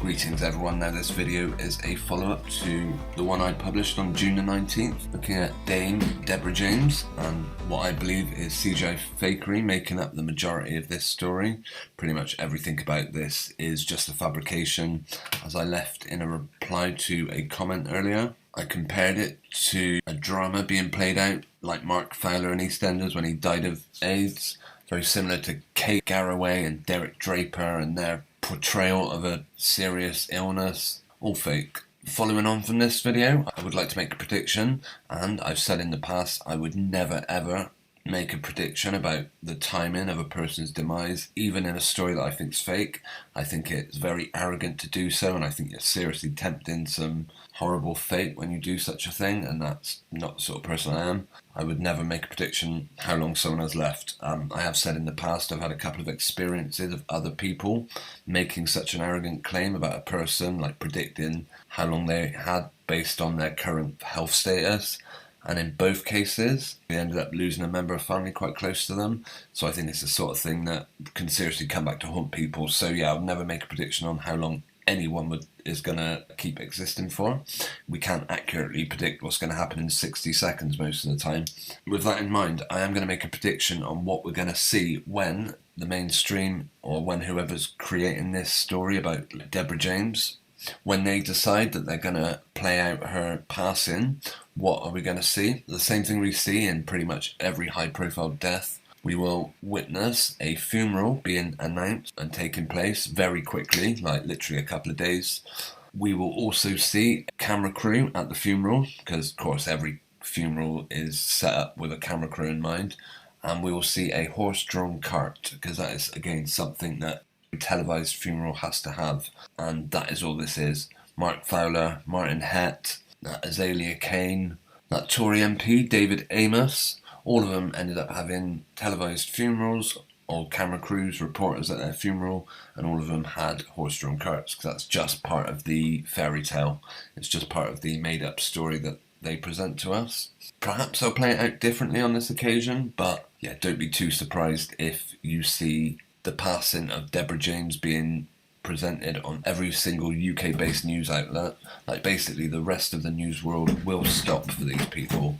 Greetings everyone. Now this video is a follow-up to the one I published on June the 19th, looking at Dame Deborah James and what I believe is CGI fakery making up the majority of this story. Pretty much everything about this is just a fabrication. As I left in a reply to a comment earlier, I compared it to a drama being played out like Mark Fowler in EastEnders when he died of AIDS. Very similar to Kate Garraway and Derek Draper and their portrayal of a serious illness. All fake. Following on from this video, I would like to make a prediction, and I've said in the past I would never ever make a prediction about the timing of a person's demise, even in a story that I think is fake. I think it's very arrogant to do so, and I think you're seriously tempting some horrible fate when you do such a thing, and that's not the sort of person I am. I would never make a prediction how long someone has left. I have said in the past I've had a couple of experiences of other people making such an arrogant claim about a person, like predicting how long they had based on their current health status. And in both cases, they ended up losing a member of family quite close to them. So I think it's the sort of thing that can seriously come back to haunt people. So yeah, I'll never make a prediction on how long anyone is going to keep existing for. We can't accurately predict what's going to happen in 60 seconds most of the time. With that in mind, I am going to make a prediction on what we're going to see when the mainstream, or when whoever's creating this story about Deborah James, when they decide that they're going to play out her passing, what are we going to see? The same thing we see in pretty much every high-profile death. We will witness a funeral being announced and taking place very quickly, like literally a couple of days. We will also see a camera crew at the funeral, because of course every funeral is set up with a camera crew in mind. And we will see a horse-drawn cart, because that is again something that a televised funeral has to have, and that is all this is. Mark Fowler, Martin Hett, Azalea Kane, that Tory MP David Amos, all of them ended up having televised funerals, or camera crews, reporters at their funeral, and all of them had horse-drawn carts, because that's just part of the fairy tale. It's just part of the made-up story that they present to us. Perhaps I'll play it out differently on this occasion, but yeah, don't be too surprised if you see the passing of Deborah James being presented on every single UK-based news outlet. Like basically the rest of the news world will stop for these people,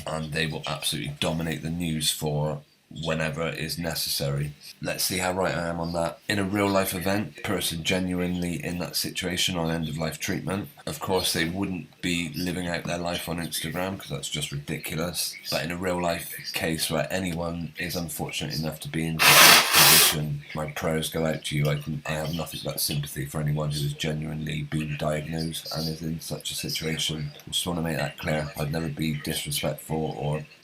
and they will absolutely dominate the news for whenever is necessary. Let's see how right I am on that. In a real life event, a person genuinely in that situation on end of life treatment, of course they wouldn't be living out their life on Instagram, because that's just ridiculous. But in a real life case where anyone is unfortunate enough to be in such a position, my prayers go out to you. I have nothing but sympathy for anyone who has genuinely been diagnosed and is in such a situation. I just want to make that clear. I'd never be disrespectful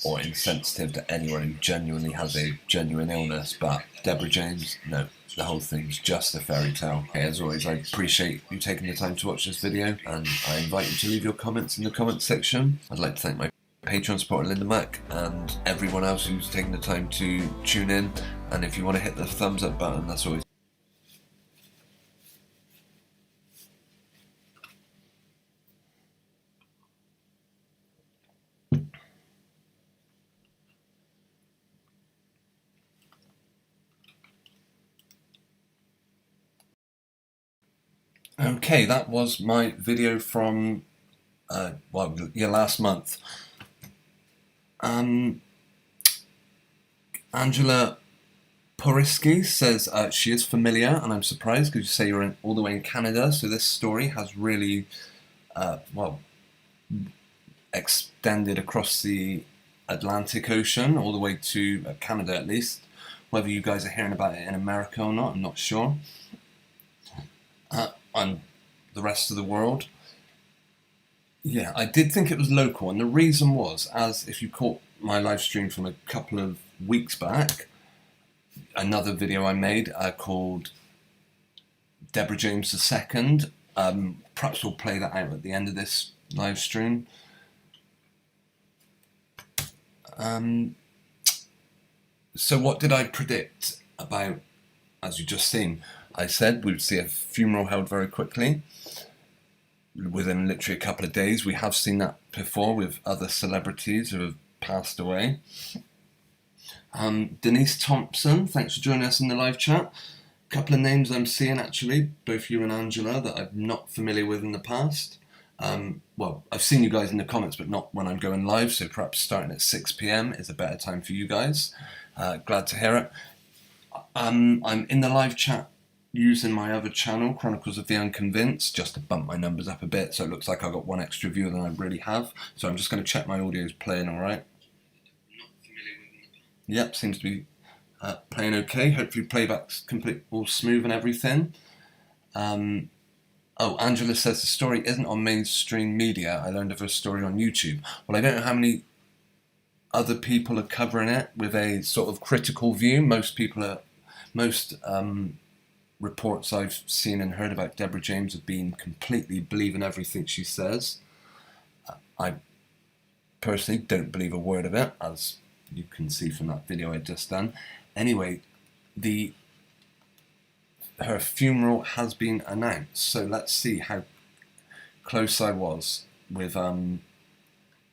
or insensitive to anyone who genuinely has a genuine illness, but Deborah James, no, the whole thing's just a fairy tale. Okay, as always, I appreciate you taking the time to watch this video, and I invite you to leave your comments in the comments section. I'd like to thank my Patreon supporter Linda Mack and everyone else who's taken the time to tune in, and if you want to hit the thumbs up button, that's always okay. That was my video from last month. Angela Poriski says she is familiar, and I'm surprised because you say you're all the way in Canada, so this story has really extended across the Atlantic Ocean, all the way to Canada at least. Whether you guys are hearing about it in America or not, I'm not sure. And the rest of the world. Yeah, I did think it was local, and the reason was, as if you caught my live stream from a couple of weeks back, another video I made called Deborah James II. Perhaps we'll play that out at the end of this live stream. So what did I predict about, as you just seen? I said we would see a funeral held very quickly. within literally a couple of days. We have seen that before with other celebrities who have passed away. Denise Thompson, thanks for joining us in the live chat. A couple of names I'm seeing actually, both you and Angela, that I'm not familiar with in the past. Well, I've seen you guys in the comments, but not when I'm going live, so perhaps starting at 6 p.m. is a better time for you guys. Glad to hear it. I'm in the live chat using my other channel, Chronicles of the Unconvinced, just to bump my numbers up a bit, so it looks like I've got one extra viewer than I really have. So I'm just going to check my audio's playing all right. Yep, seems to be playing okay. Hopefully playback's complete, all smooth and everything. Oh, Angela says the story isn't on mainstream media. I learned of her story on YouTube. Well, I don't know how many other people are covering it with a sort of critical view. Most reports I've seen and heard about Deborah James have been completely believing everything she says. I personally don't believe a word of it, as you can see from that video I just done. Anyway, her funeral has been announced, so let's see how close I was with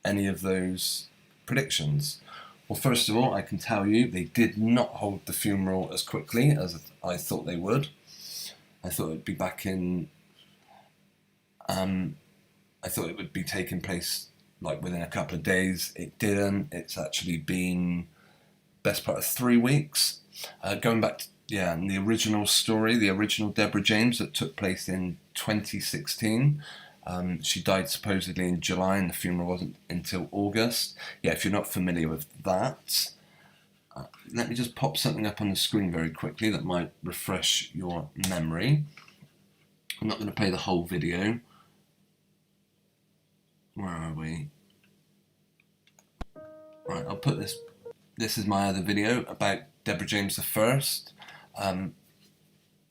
any of those predictions. Well, first of all, I can tell you they did not hold the funeral as quickly as I thought they would. I thought it would be back in. I thought it would be taking place like within a couple of days. It didn't. It's actually been best part of 3 weeks. Going back to and the original story, the original Deborah James that took place in 2016. She died supposedly in July and the funeral wasn't until August. Yeah, if you're not familiar with that, let me just pop something up on the screen very quickly that might refresh your memory. I'm not going to play the whole video. Where are we? Right, I'll put this. This is my other video about Deborah James the First.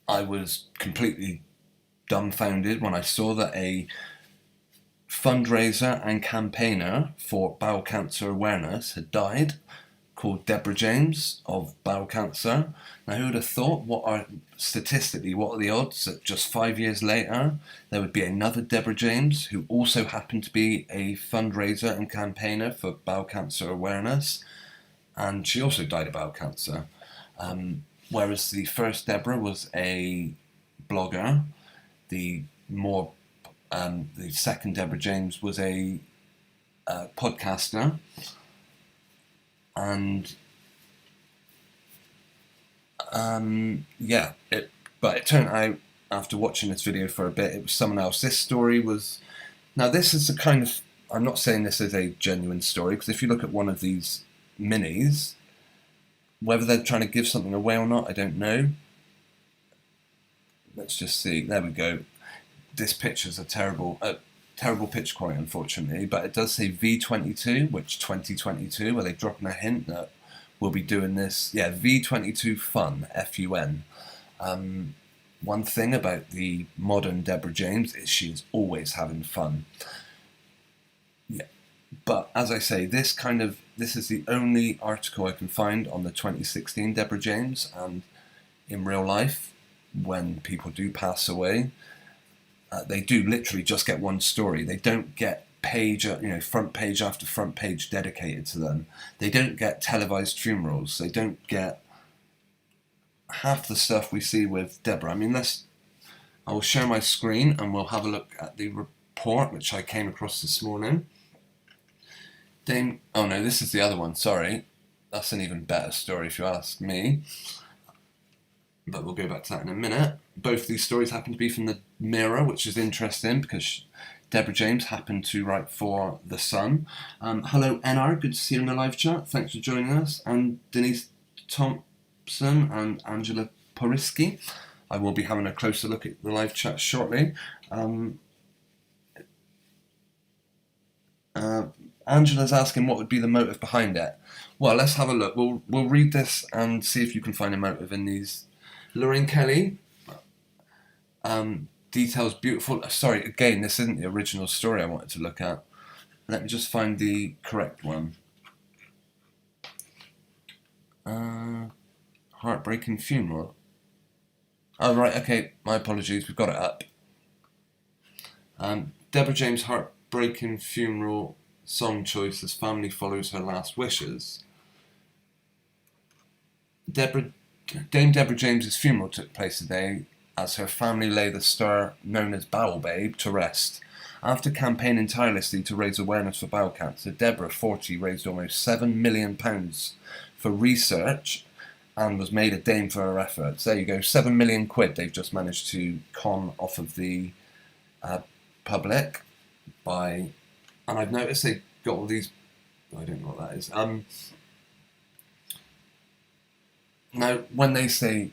I was completely dumbfounded when I saw that a fundraiser and campaigner for bowel cancer awareness had died, called Deborah James of bowel cancer. Now, who would have thought? Statistically, what are the odds that just 5 years later there would be another Deborah James who also happened to be a fundraiser and campaigner for bowel cancer awareness, and she also died of bowel cancer. Whereas the first Deborah was a blogger, the second Deborah James was a podcaster, and but it turned out after watching this video for a bit, it was someone else. This story was, now this is a kind of, I'm not saying this is a genuine story, because if you look at one of these minis, whether they're trying to give something away or not, I don't know. Let's just see. There we go. This picture's a terrible picture quality, unfortunately, but it does say V22, which 2022, where they're dropping a hint that we'll be doing this. Yeah, V22 Fun, F-U-N. One thing about the modern Deborah James is she's always having fun. Yeah. But as I say, this is the only article I can find on the 2016 Deborah James, and in real life, when people do pass away, they do literally just get one story. They don't get front page after front page dedicated to them. They don't get televised funerals. They don't get half the stuff we see with Deborah. I mean, I will share my screen and we'll have a look at the report which I came across this morning. Oh no, this is the other one, sorry. That's an even better story if you ask me. But we'll go back to that in a minute. Both these stories happen to be from the Mirror, which is interesting because Deborah James happened to write for The Sun. Hello, NR, good to see you in the live chat. Thanks for joining us. And Denise Thompson and Angela Poriski. I will be having a closer look at the live chat shortly. Angela's asking what would be the motive behind it. Well, let's have a look. We'll read this and see if you can find a motive in these. Lorraine Kelly, details beautiful. Sorry, again, this isn't the original story I wanted to look at. Let me just find the correct one. Heartbreaking funeral. Oh, right, okay, my apologies, we've got it up. Deborah James' heartbreaking funeral song choice as family follows her last wishes. Dame Deborah James's funeral took place today as her family lay the star known as Bowel Babe to rest. After campaigning tirelessly to raise awareness for bowel cancer, Deborah, 40, raised almost £7 million for research and was made a dame for her efforts. There you go, £7 million they've just managed to con off of the public by, and I've noticed they got all these, I don't know what that is. Now, when they say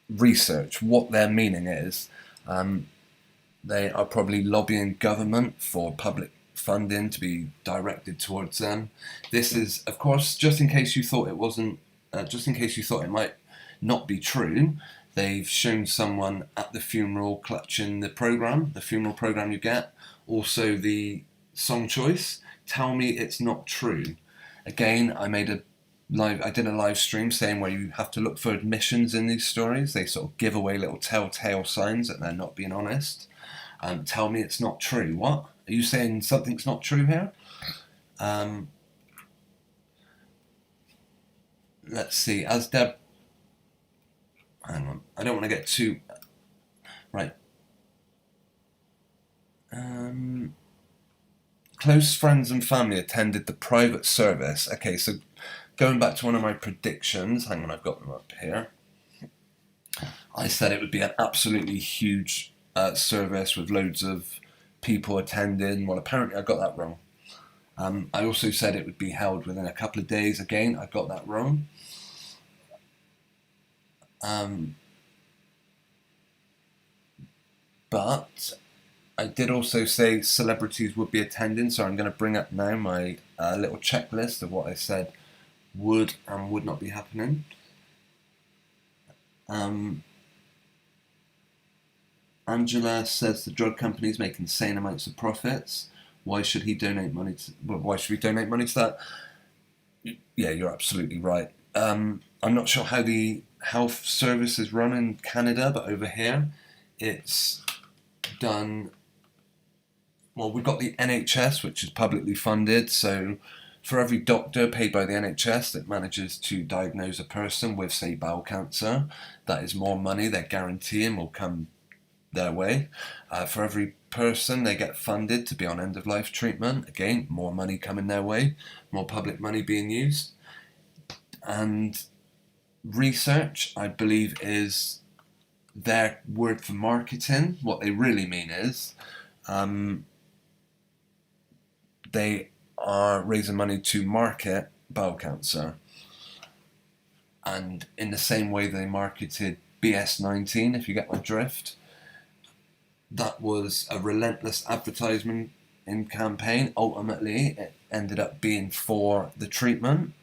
research, what their meaning is, they are probably lobbying government for public funding to be directed towards them. This is, of course, just in case you thought it wasn't, just in case you thought it might not be true, they've shown someone at the funeral clutching the funeral program you get, also the song choice, Tell Me It's Not True. Again, I did a live stream saying where you have to look for admissions in these stories. They sort of give away little telltale signs that they're not being honest. Tell me it's not true. What? Are you saying something's not true here? Let's see. Hang on. I don't want to get too... Right. Close friends and family attended the private service. Okay, so going back to one of my predictions, hang on, I've got them up here. I said it would be an absolutely huge service with loads of people attending. Well, apparently I got that wrong. I also said it would be held within a couple of days. Again, I got that wrong. But I did also say celebrities would be attending, so I'm going to bring up now my little checklist of what I said would and would not be happening. Angela says the drug companies make insane amounts of profits. Why should he donate money to? Well, why should we donate money to that? Yeah, you're absolutely right. I'm not sure how the health service is run in Canada, but over here, it's done. Well, we've got the NHS, which is publicly funded. So, for every doctor paid by the NHS that manages to diagnose a person with, say, bowel cancer, that is more money they're guaranteeing will come their way. For every person they get funded to be on end-of-life treatment, again, more money coming their way, more public money being used. And research, I believe, is their word for marketing. What they really mean is they are raising money to market bowel cancer. And in the same way they marketed BS19, if you get my drift, that was a relentless advertisement in campaign. Ultimately, it ended up being for the treatment.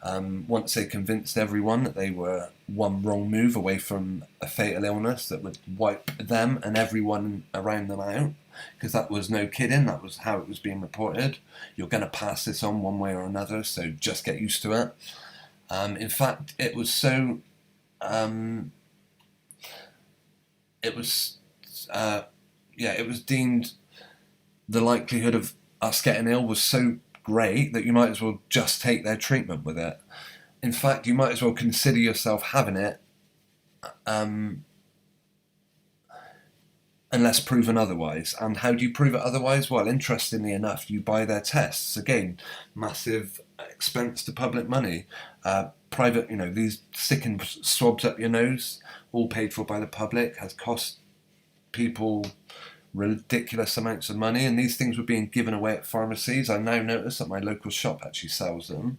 Once they convinced everyone that they were one wrong move away from a fatal illness that would wipe them and everyone around them out, because that was no kidding, that was how it was being reported. You're going to pass this on one way or another, so just get used to it. In fact, it was so... it was deemed the likelihood of us getting ill was so great that you might as well just take their treatment with it. In fact, you might as well consider yourself having it unless proven otherwise. And how do you prove it otherwise? Well, interestingly enough, you buy their tests. Again, massive expense to public money. Private, these sticking swabs up your nose, all paid for by the public, has cost people ridiculous amounts of money, and these things were being given away at pharmacies. I now notice that my local shop actually sells them.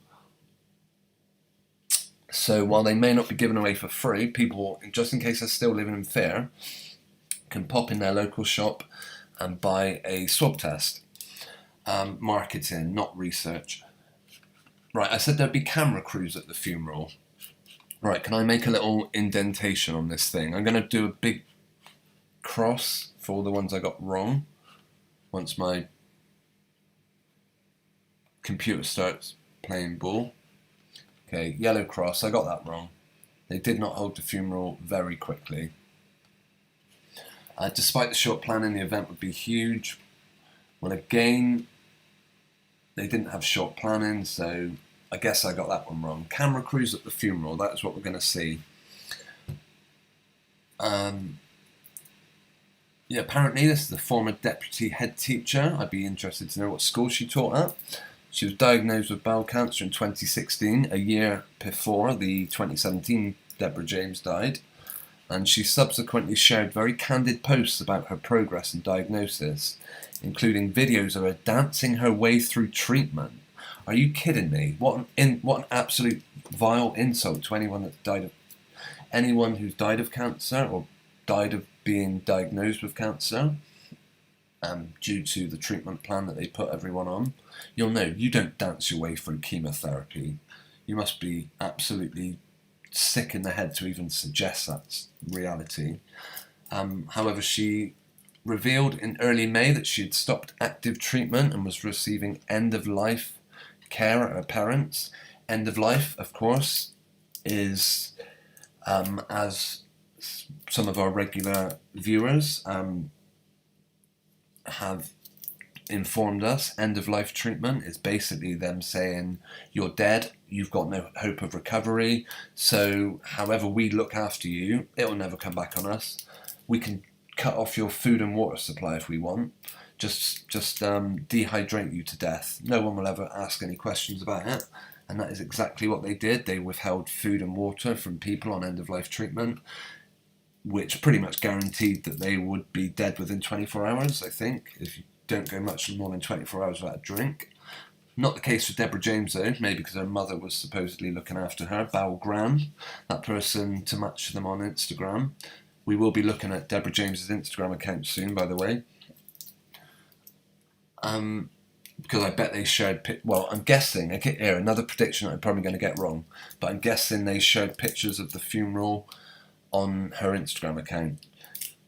So while they may not be given away for free, people, just in case they're still living in fear, can pop in their local shop and buy a swab test. Marketing, not research. Right, I said there'd be camera crews at the funeral. Right, can I make a little indentation on this thing? I'm going to do a big cross for all the ones I got wrong once my computer starts playing ball. Okay, yellow cross, I got that wrong. They did not hold the funeral very quickly. Despite the short planning, the event would be huge. Well, again, they didn't have short planning, so I guess I got that one wrong. Camera crews at the funeral, that's what we're going to see. Yeah, apparently this is the former deputy head teacher. I'd be interested to know what school she taught at. She was diagnosed with bowel cancer in 2016, a year before the 2017 Deborah James died. And she subsequently shared very candid posts about her progress and diagnosis, including videos of her dancing her way through treatment. Are you kidding me? What an absolute vile insult to anyone who's died of cancer or died of being diagnosed with cancer due to the treatment plan that they put everyone on. You'll know you don't dance your way through chemotherapy. You must be absolutely sick in the head to even suggest that's reality. However, she revealed in early May that she had stopped active treatment and was receiving end-of-life care at her parents'. End of life, of course, is, as some of our regular viewers have informed us, end-of-life treatment is basically them saying, you're dead, you've got no hope of recovery, so however we look after you, it'll never come back on us. We can cut off your food and water supply if we want. Just dehydrate you to death. No one will ever ask any questions about it. And that is exactly what they did. They withheld food and water from people on end-of-life treatment, which pretty much guaranteed that they would be dead within 24 hours, I think, if you don't go much more than 24 hours without a drink. Not the case for Deborah James, though, maybe because her mother was supposedly looking after her. Bowel Gran, that person to match them on Instagram. We will be looking at Deborah James's Instagram account soon, by the way. Because I bet they shared, well, I'm guessing, okay, here, another prediction I'm probably going to get wrong, but I'm guessing they shared pictures of the funeral on her Instagram account,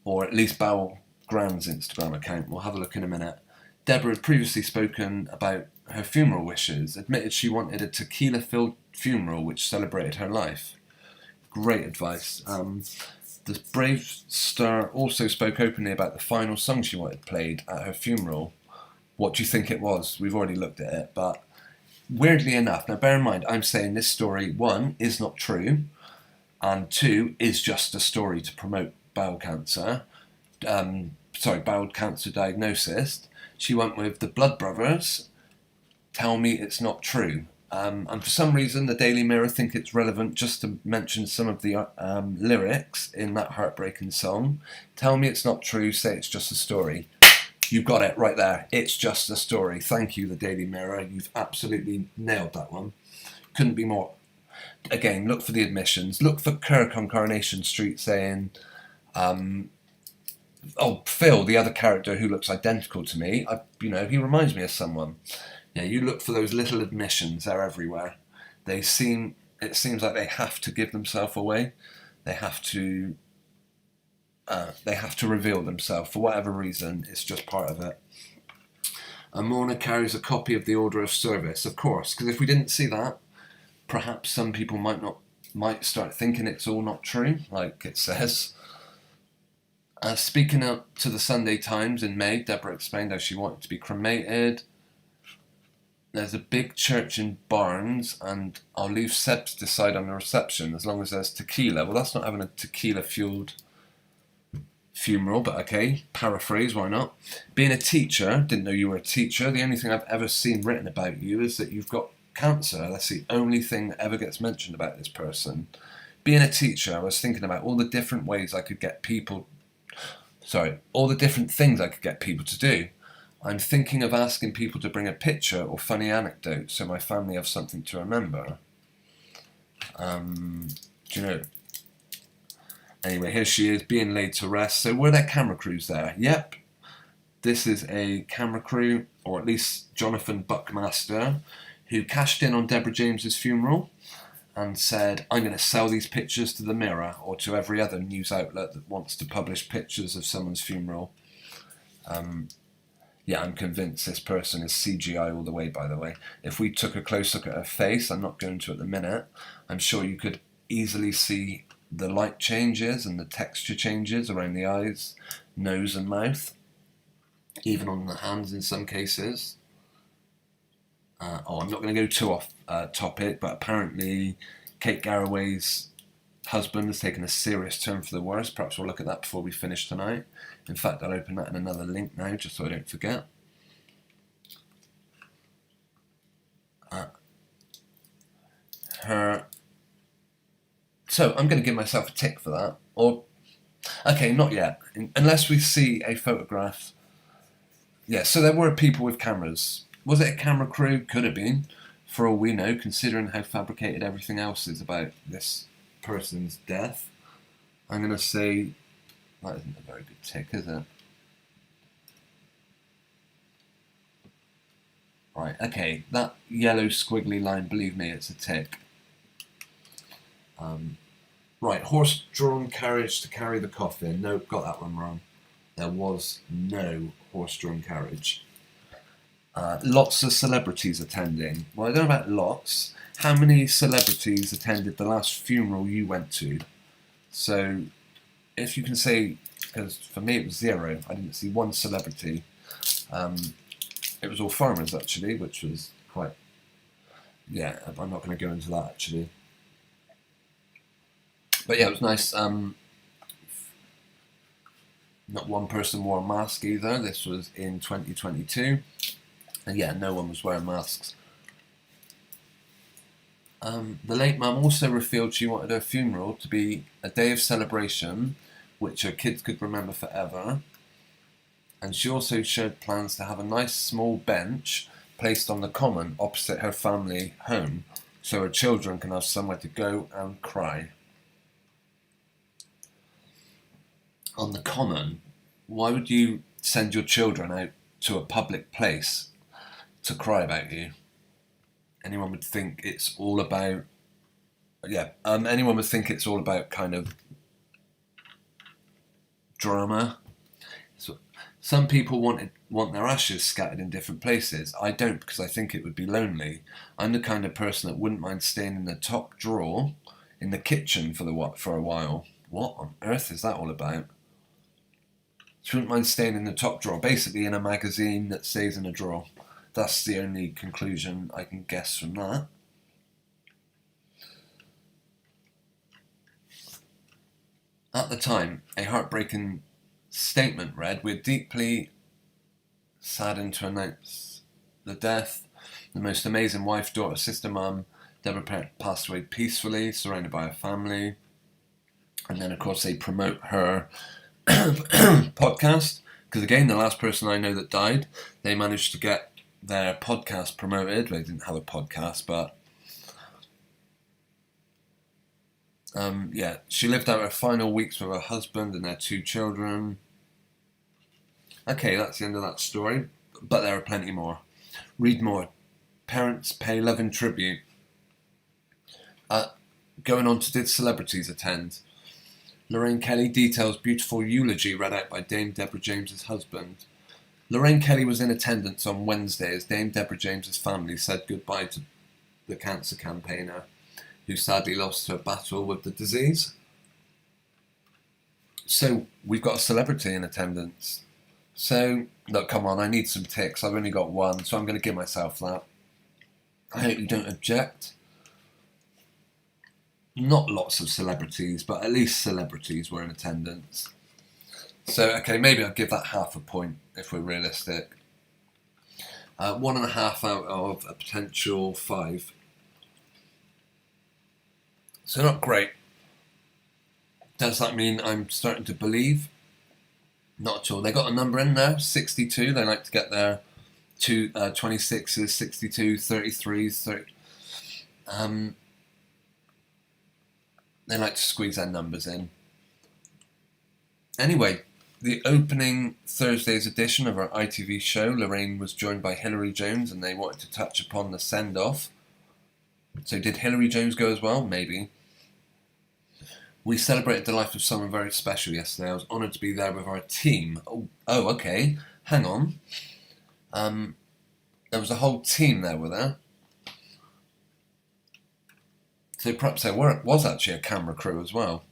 or at least Bowel Gran's Instagram account. We'll have a look in a minute. Deborah had previously spoken about her funeral wishes, admitted she wanted a tequila-filled funeral which celebrated her life. Great advice. The brave star also spoke openly about the final song she wanted played at her funeral. What do you think it was? We've already looked at it, but weirdly enough, now bear in mind, I'm saying this story, 1, is not true, and 2, is just a story to promote bowel cancer. Bowel cancer diagnosis. She went with the Blood Brothers, Tell Me It's Not True. And for some reason, the Daily Mirror think it's relevant just to mention some of the lyrics in that heartbreaking song. Tell me it's not true, say it's just a story. You got it right there. It's just a story. Thank you, the Daily Mirror. You've absolutely nailed that one. Couldn't be more. Again, look for the admissions. Look for Kirk on Coronation Street saying, Phil, the other character who looks identical to me, he reminds me of someone. Yeah, you look for those little admissions. They're everywhere. It seems like they have to give themselves away. They have to reveal themselves for whatever reason. It's just part of it. And Mona carries a copy of the Order of Service, of course, because if we didn't see that, perhaps some people might start thinking it's all not true, like it says. Speaking out to the Sunday Times in May, Deborah explained how she wanted to be cremated. There's a big church in Barnes, and I'll leave Seb to decide on the reception as long as there's tequila. Well, that's not having a tequila-fueled funeral, but okay, paraphrase, why not? Being a teacher, didn't know you were a teacher. The only thing I've ever seen written about you is that you've got cancer. That's the only thing that ever gets mentioned about this person. Being a teacher, I was thinking about all the different ways I could get people... all the different things I could get people to do. I'm thinking of asking people to bring a picture or funny anecdote so my family have something to remember. Do you know? Anyway, here she is being laid to rest. So were there camera crews there? Yep. This is a camera crew, or at least Jonathan Buckmaster, who cashed in on Deborah James's funeral and said, I'm going to sell these pictures to the Mirror or to every other news outlet that wants to publish pictures of someone's funeral. Yeah, I'm convinced this person is CGI all the way, by the way. If we took a close look at her face, I'm not going to at the minute, I'm sure you could easily see the light changes and the texture changes around the eyes, nose and mouth. even on the hands in some cases. I'm not going to go too off topic, but apparently Kate Garraway's husband has taken a serious turn for the worse. Perhaps we'll look at that before we finish tonight. In fact, I'll open that in another link now, just so I don't forget. So I'm going to give myself a tick for that. Or, okay, not yet. Unless we see a photograph. Yeah, so there were people with cameras. Was it a camera crew? Could have been, for all we know, considering how fabricated everything else is about this person's death. I'm going to say that isn't a very good tick, is it? Right, okay, that yellow squiggly line, believe me, it's a tick. Right, horse-drawn carriage to carry the coffin. No, got that one wrong. There was no horse-drawn carriage. Lots of celebrities attending. Well, I don't know about lots. How many celebrities attended the last funeral you went to? So, if you can say, because for me it was 0. I didn't see one celebrity. It was all farmers actually, which was quite. Yeah, I'm not going to go into that actually. But yeah, it was nice. Not one person wore a mask either. This was in 2022. And yeah, no one was wearing masks. The late mum also revealed she wanted her funeral to be a day of celebration, which her kids could remember forever. And she also showed plans to have a nice small bench placed on the common opposite her family home, so her children can have somewhere to go and cry. On the common, why would you send your children out to a public place to cry about you? Anyone would think it's all about, anyone would think it's all about kind of drama. So some people want their ashes scattered in different places. I don't, because I think it would be lonely. I'm the kind of person that wouldn't mind staying in the top drawer in the kitchen for a while. What on earth is that all about? She wouldn't mind staying in the top drawer, basically in a magazine that stays in a drawer. That's the only conclusion I can guess from that. At the time, a heartbreaking statement read, "We're deeply saddened to announce the death. The most amazing wife, daughter, sister, mum, Deborah passed away peacefully, surrounded by her family." And then, of course, they promote her podcast. Because again, the last person I know that died, they managed to get their podcast promoted. They didn't have a podcast, but she lived out her final weeks with her husband and their 2 children. Okay, that's the end of that story, but there are plenty more. Read more. Parents pay loving tribute. Going on to, did celebrities attend? Lorraine Kelly details beautiful eulogy read out by Dame Deborah James' husband. Lorraine Kelly was in attendance on Wednesday as Dame Deborah James' family said goodbye to the cancer campaigner, who sadly lost her battle with the disease. So we've got a celebrity in attendance. So, look, come on, I need some ticks. I've only got one, so I'm going to give myself that. I hope you don't object. Not lots of celebrities, but at least celebrities were in attendance. So, okay, maybe I'll give that half a point if we're realistic. 1.5 out of a potential 5. So not great. Does that mean I'm starting to believe? Not at all. They got a number in there, 62. They like to get their 26s, 62, 33s, 30. They like to squeeze their numbers in. Anyway, the opening Thursday's edition of our ITV show, Lorraine was joined by Hilary Jones, and they wanted to touch upon the send-off. So did Hilary Jones go as well? Maybe. We celebrated the life of someone very special yesterday. I was honoured to be there with our team. Oh, okay. Hang on. There was a whole team there with her. So perhaps there was actually a camera crew as well.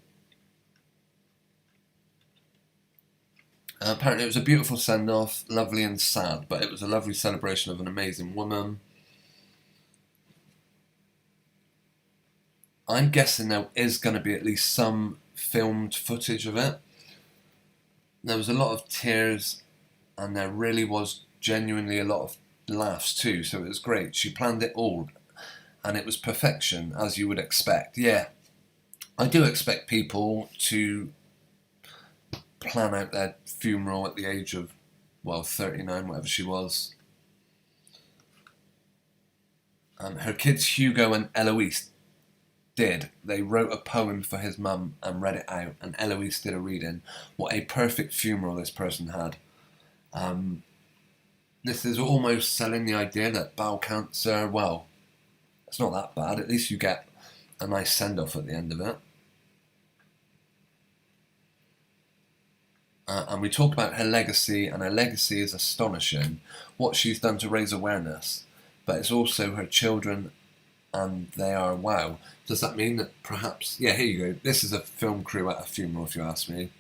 Apparently it was a beautiful send-off, lovely and sad, but it was a lovely celebration of an amazing woman. I'm guessing there is going to be at least some filmed footage of it. There was a lot of tears, and there really was genuinely a lot of laughs too, so it was great. She planned it all, and it was perfection, as you would expect. Yeah, I do expect people to plan out their funeral at the age of, well, 39, whatever she was. Her kids Hugo and Eloise did. They wrote a poem for his mum and read it out, and Eloise did a reading. What a perfect funeral this person had. This is almost selling the idea that bowel cancer, well, it's not that bad. At least you get a nice send-off at the end of it. And we talk about her legacy, and her legacy is astonishing. What she's done to raise awareness, but it's also her children, and they are, wow. Does that mean that perhaps, yeah, here you go. This is a film crew at a funeral, if you ask me.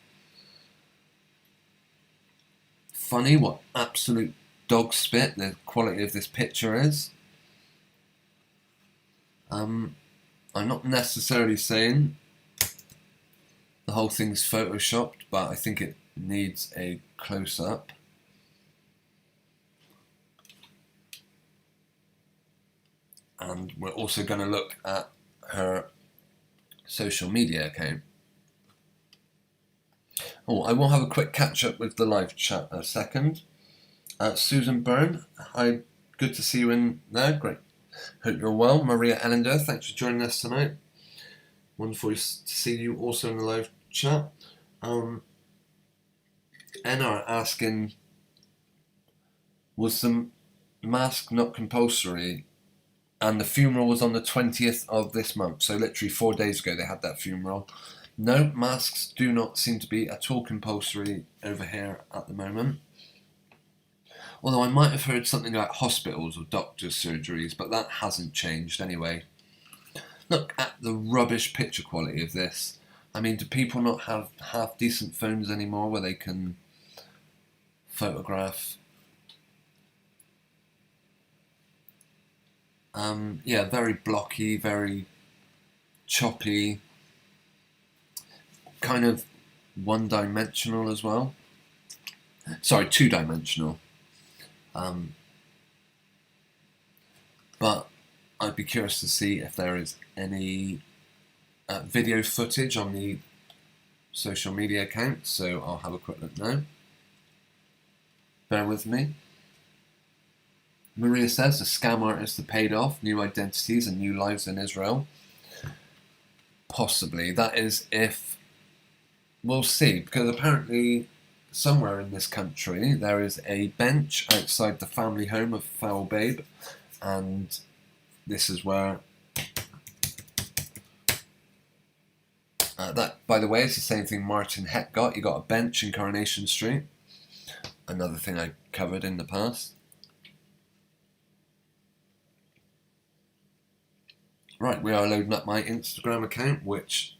Funny what absolute dog spit the quality of this picture is. I'm not necessarily saying the whole thing's photoshopped, but I think it needs a close-up. And we're also going to look at her social media account. Oh, I will have a quick catch-up with the live chat a second. Susan Byrne, hi, good to see you in there, great. Hope you're well. Maria Ellender, thanks for joining us tonight. Wonderful to see you also in the live chat. Enna asking, was the mask not compulsory? And the funeral was on the 20th of this month, so literally 4 days ago they had that funeral. No, masks do not seem to be at all compulsory over here at the moment. Although I might have heard something about hospitals or doctors' surgeries, but that hasn't changed anyway. Look at the rubbish picture quality of this. I mean, do people not have half decent phones anymore where they can photograph? Yeah, very blocky, very choppy, kind of one-dimensional as well. Sorry, two-dimensional. But I'd be curious to see if there is any video footage on the social media account, so I'll have a quick look now. Bear with me. Maria says the scam artists are paid off, new identities and new lives in Israel. Possibly. That is if... We'll see, because apparently somewhere in this country there is a bench outside the family home of Foul Babe, and this is where... that, by the way, is the same thing Martin Heck got. He got a bench in Coronation Street. Another thing I covered in the past. Right, we are loading up my Instagram account, which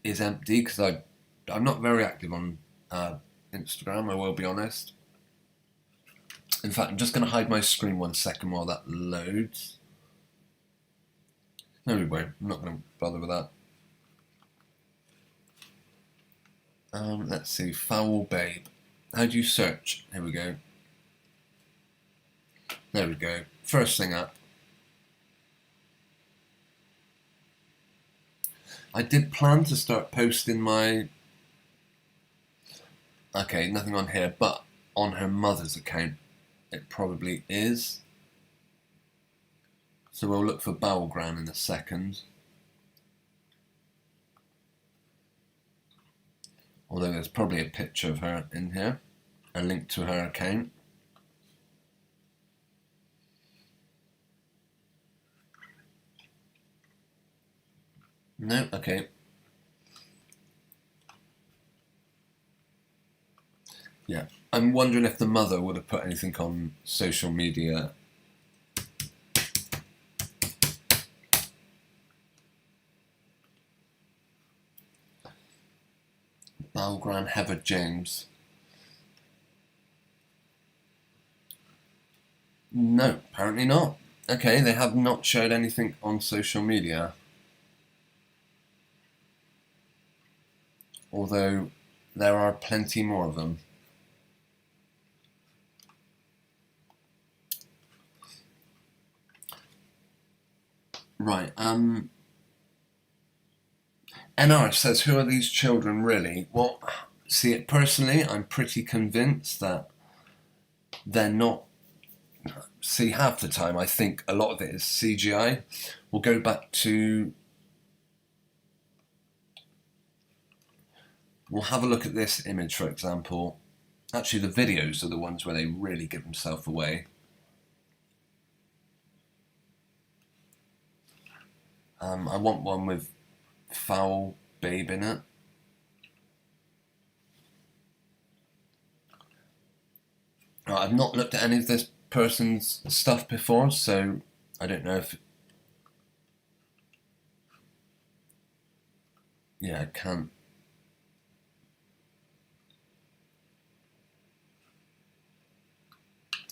is empty because I'm not very active on Instagram, I will be honest. In fact, I'm just going to hide my screen 1 second while that loads. No, we won't. I'm not going to bother with that. Let's see, Foul Babe. How do you search? Here we go. There we go. First thing up. I did plan to start posting my... Okay, nothing on here, but on her mother's account it probably is. So we'll look for Battleground in a second. Although there's probably a picture of her in here, a link to her account. No, okay. Yeah, I'm wondering if the mother would have put anything on social media. Deborah James. No, apparently not. Okay, they have not shared anything on social media. Although there are plenty more of them. Right, NR says, who are these children really? Well, see, it personally, I'm pretty convinced that they're not. See, half the time, I think a lot of it is CGI. We'll go back to. We'll have a look at this image, for example. Actually, the videos are the ones where they really give themselves away. I want one with foul babe in it. I've not looked at any of this person's stuff before, so I don't know if... Yeah, I can't...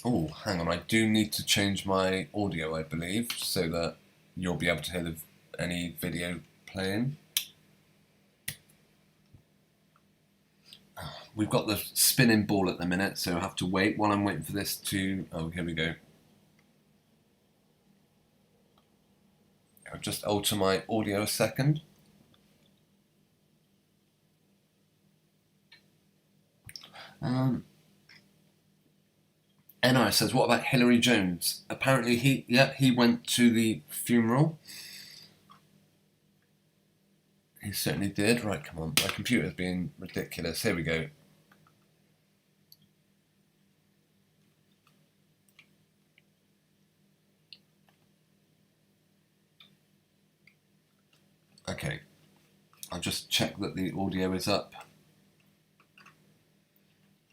Oh, hang on, I do need to change my audio, I believe, so that you'll be able to hear any video playing. We've got the spinning ball at the minute, so I have to wait while I'm waiting for this to... Oh, here we go. I'll just alter my audio a second. NR says, what about Hillary Jones? Apparently he went to the funeral. He certainly did. Right, come on. My computer's being ridiculous. Here we go. Okay. I'll just check that the audio is up.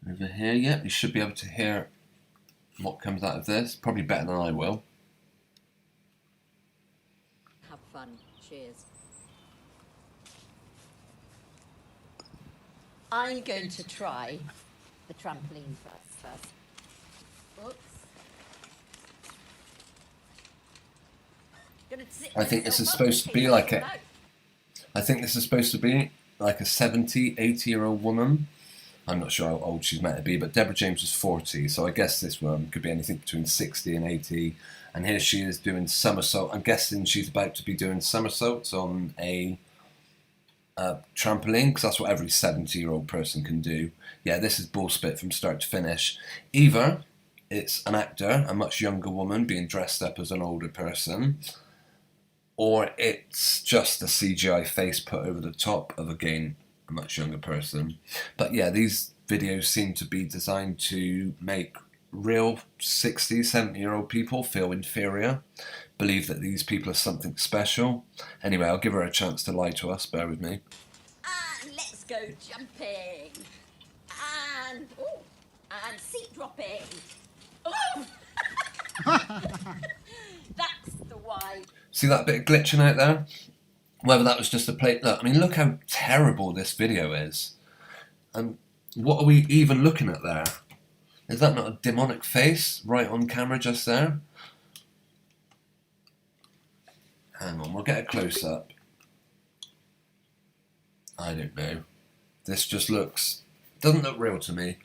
Over here, yep, you should be able to hear what comes out of this. Probably better than I will. Have fun. Cheers. I'm going to try the trampoline first. Oops. I think this is supposed to be like a... I think this is supposed to be like a 70, 80-year-old woman. I'm not sure how old she's meant to be, but Deborah James was 40, so I guess this one could be anything between 60 and 80. And here she is doing somersault. I'm guessing she's about to be doing somersaults on a trampoline, because that's what every 70-year-old person can do. Yeah, this is bullspit from start to finish. Either it's an actor, a much younger woman being dressed up as an older person, or it's just a CGI face put over the top of, again, a much younger person. But yeah, these videos seem to be designed to make real 60, 70-year-old people feel inferior, believe that these people are something special. Anyway, I'll give her a chance to lie to us, bear with me. And let's go jumping. And, and seat dropping. Oh! That's the why. See that bit of glitching out there? Whether that was just a plate. Look, I mean, look how terrible this video is. And what are we even looking at there? Is that not a demonic face right on camera just there? Hang on, we'll get a close-up. I don't know. This just doesn't look real to me.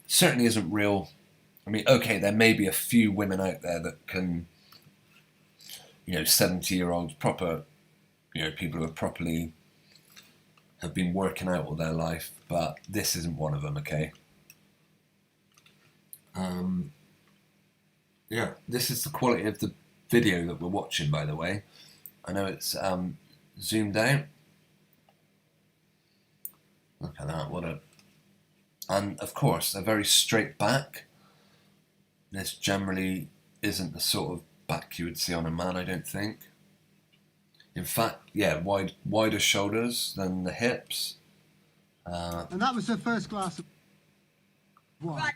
Certainly isn't real. I mean, okay, there may be a few women out there that can, 70-year-olds, proper, people who have been working out all their life, but this isn't one of them, okay? Yeah, this is the quality of the video that we're watching, by the way. I know it's zoomed out. Look at that, and of course, a very straight back. This generally isn't the sort of back you would see on a man, I don't think. In fact, yeah, wider shoulders than the hips. And that was her first glass of wine. Right.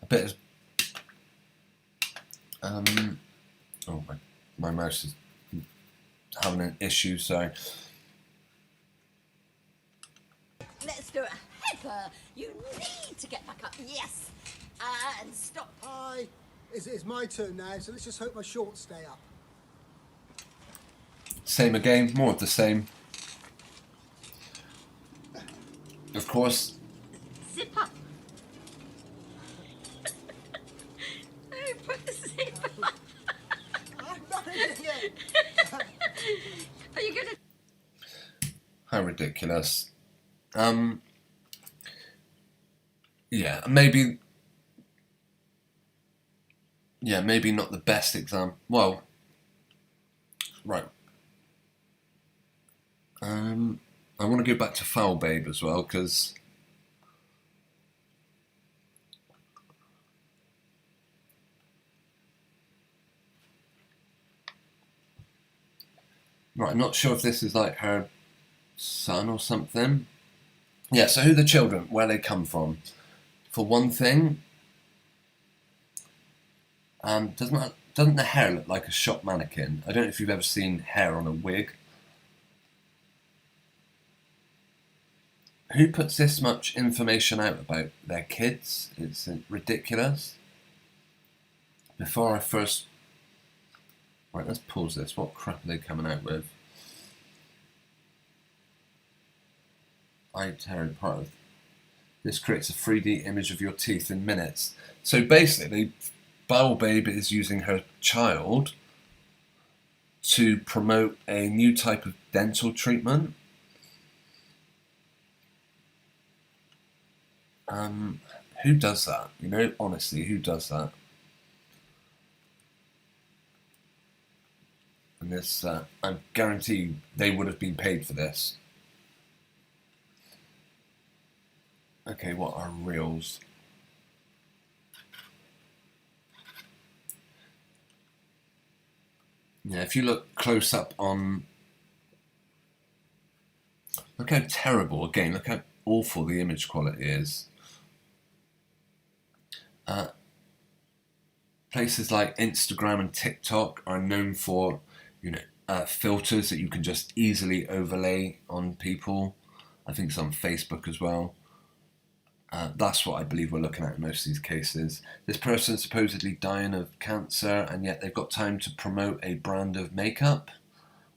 A bit of... oh, my mouse is having an issue, sorry. Let's do it. Heather, you need to get back up. Yes. And stop. Hi. It's my turn now, so let's just hope my shorts stay up. Same again, more of the same. Of course. Zip up. No, put the zip up. I'm managing it. Are you gonna? How ridiculous. Yeah, maybe not the best example. Well, right. I want to go back to Foul Babe as well, because right, I'm not sure if this is like her son or something. Yeah, so who are the children? Where they come from? For one thing, doesn't the hair look like a shop mannequin? I don't know if you've ever seen hair on a wig. Who puts this much information out about their kids? It's ridiculous. Before I first... Right, let's pause this. What crap are they coming out with? I tear part of... This creates a 3D image of your teeth in minutes. So basically, Foul Babe is using her child to promote a new type of dental treatment. Who does that? You know, honestly, who does that? And this, I guarantee they would have been paid for this. Okay, what are reels? Yeah, if you look close up on... Look how terrible, again, look how awful the image quality is. Places like Instagram and TikTok are known for, you know, filters that you can just easily overlay on people. I think it's on Facebook as well. That's what I believe we're looking at in most of these cases. This person's supposedly dying of cancer, and yet they've got time to promote a brand of makeup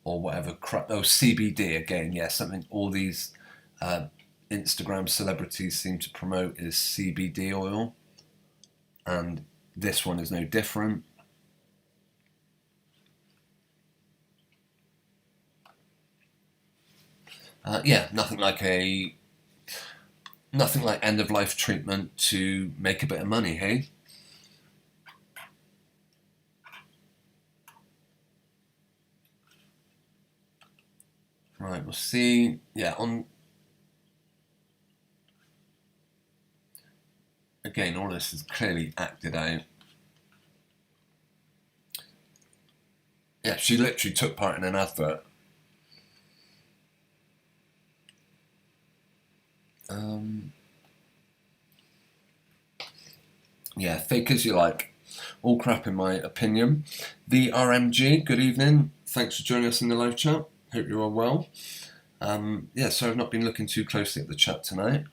or whatever crap. Oh, CBD again. Yeah, something all these Instagram celebrities seem to promote is CBD oil. And this one is no different. Yeah, nothing like end-of-life treatment to make a bit of money, hey? Right, we'll see. Yeah, on... Again, all this is clearly acted out. Yeah, she literally took part in an advert. Yeah, fake as you like. All crap in my opinion. The RMG, good evening. Thanks for joining us in the live chat. Hope you're all well. Yeah, so I've not been looking too closely at the chat tonight.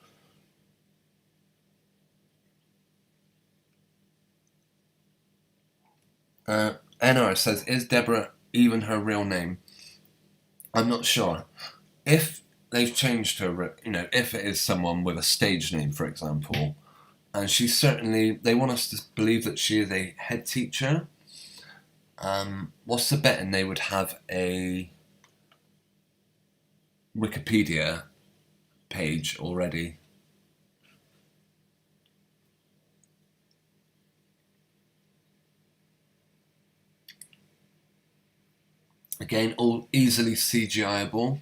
NR says, is Deborah even her real name? I'm not sure. If they've changed her, you know, if it is someone with a stage name, for example, and she's certainly, they want us to believe that she is a head teacher. What's the betting they would have a Wikipedia page already? Again, all easily CGI-able.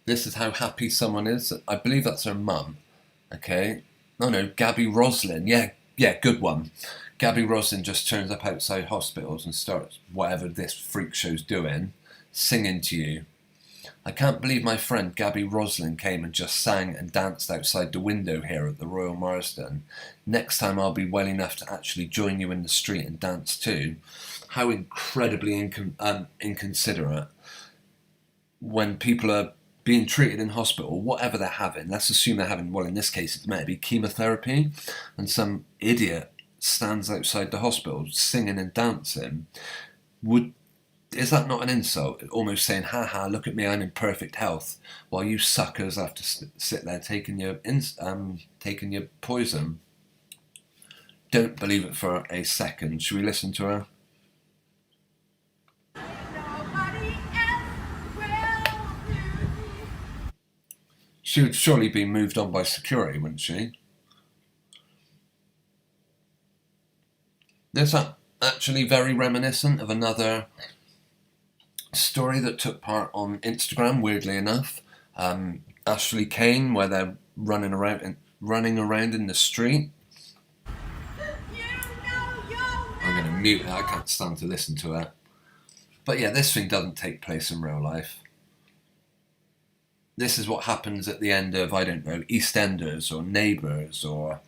This is how happy someone is. I believe that's her mum. Okay. No, Gabby Roslin. Yeah, good one. Gabby Roslin just turns up outside hospitals and starts whatever this freak show's doing, singing to you. I can't believe my friend Gabby Roslin came and just sang and danced outside the window here at the Royal Marsden. Next time I'll be well enough to actually join you in the street and dance too. How incredibly inconsiderate when people are being treated in hospital, whatever they're having, let's assume they're having, well, in this case, it's meant to be chemotherapy, and some idiot stands outside the hospital singing and dancing, is that not an insult? Almost saying, haha, look at me, I'm in perfect health, while you suckers have to sit there taking your poison. Don't believe it for a second. Should we listen to her? She would surely be moved on by security, wouldn't she? This is actually very reminiscent of another story that took part on Instagram, weirdly enough. Ashley Kane, where they're running around in the street. I'm going to mute her, I can't stand to listen to her. But yeah, this thing doesn't take place in real life. This is what happens at the end of, I don't know, EastEnders or Neighbours or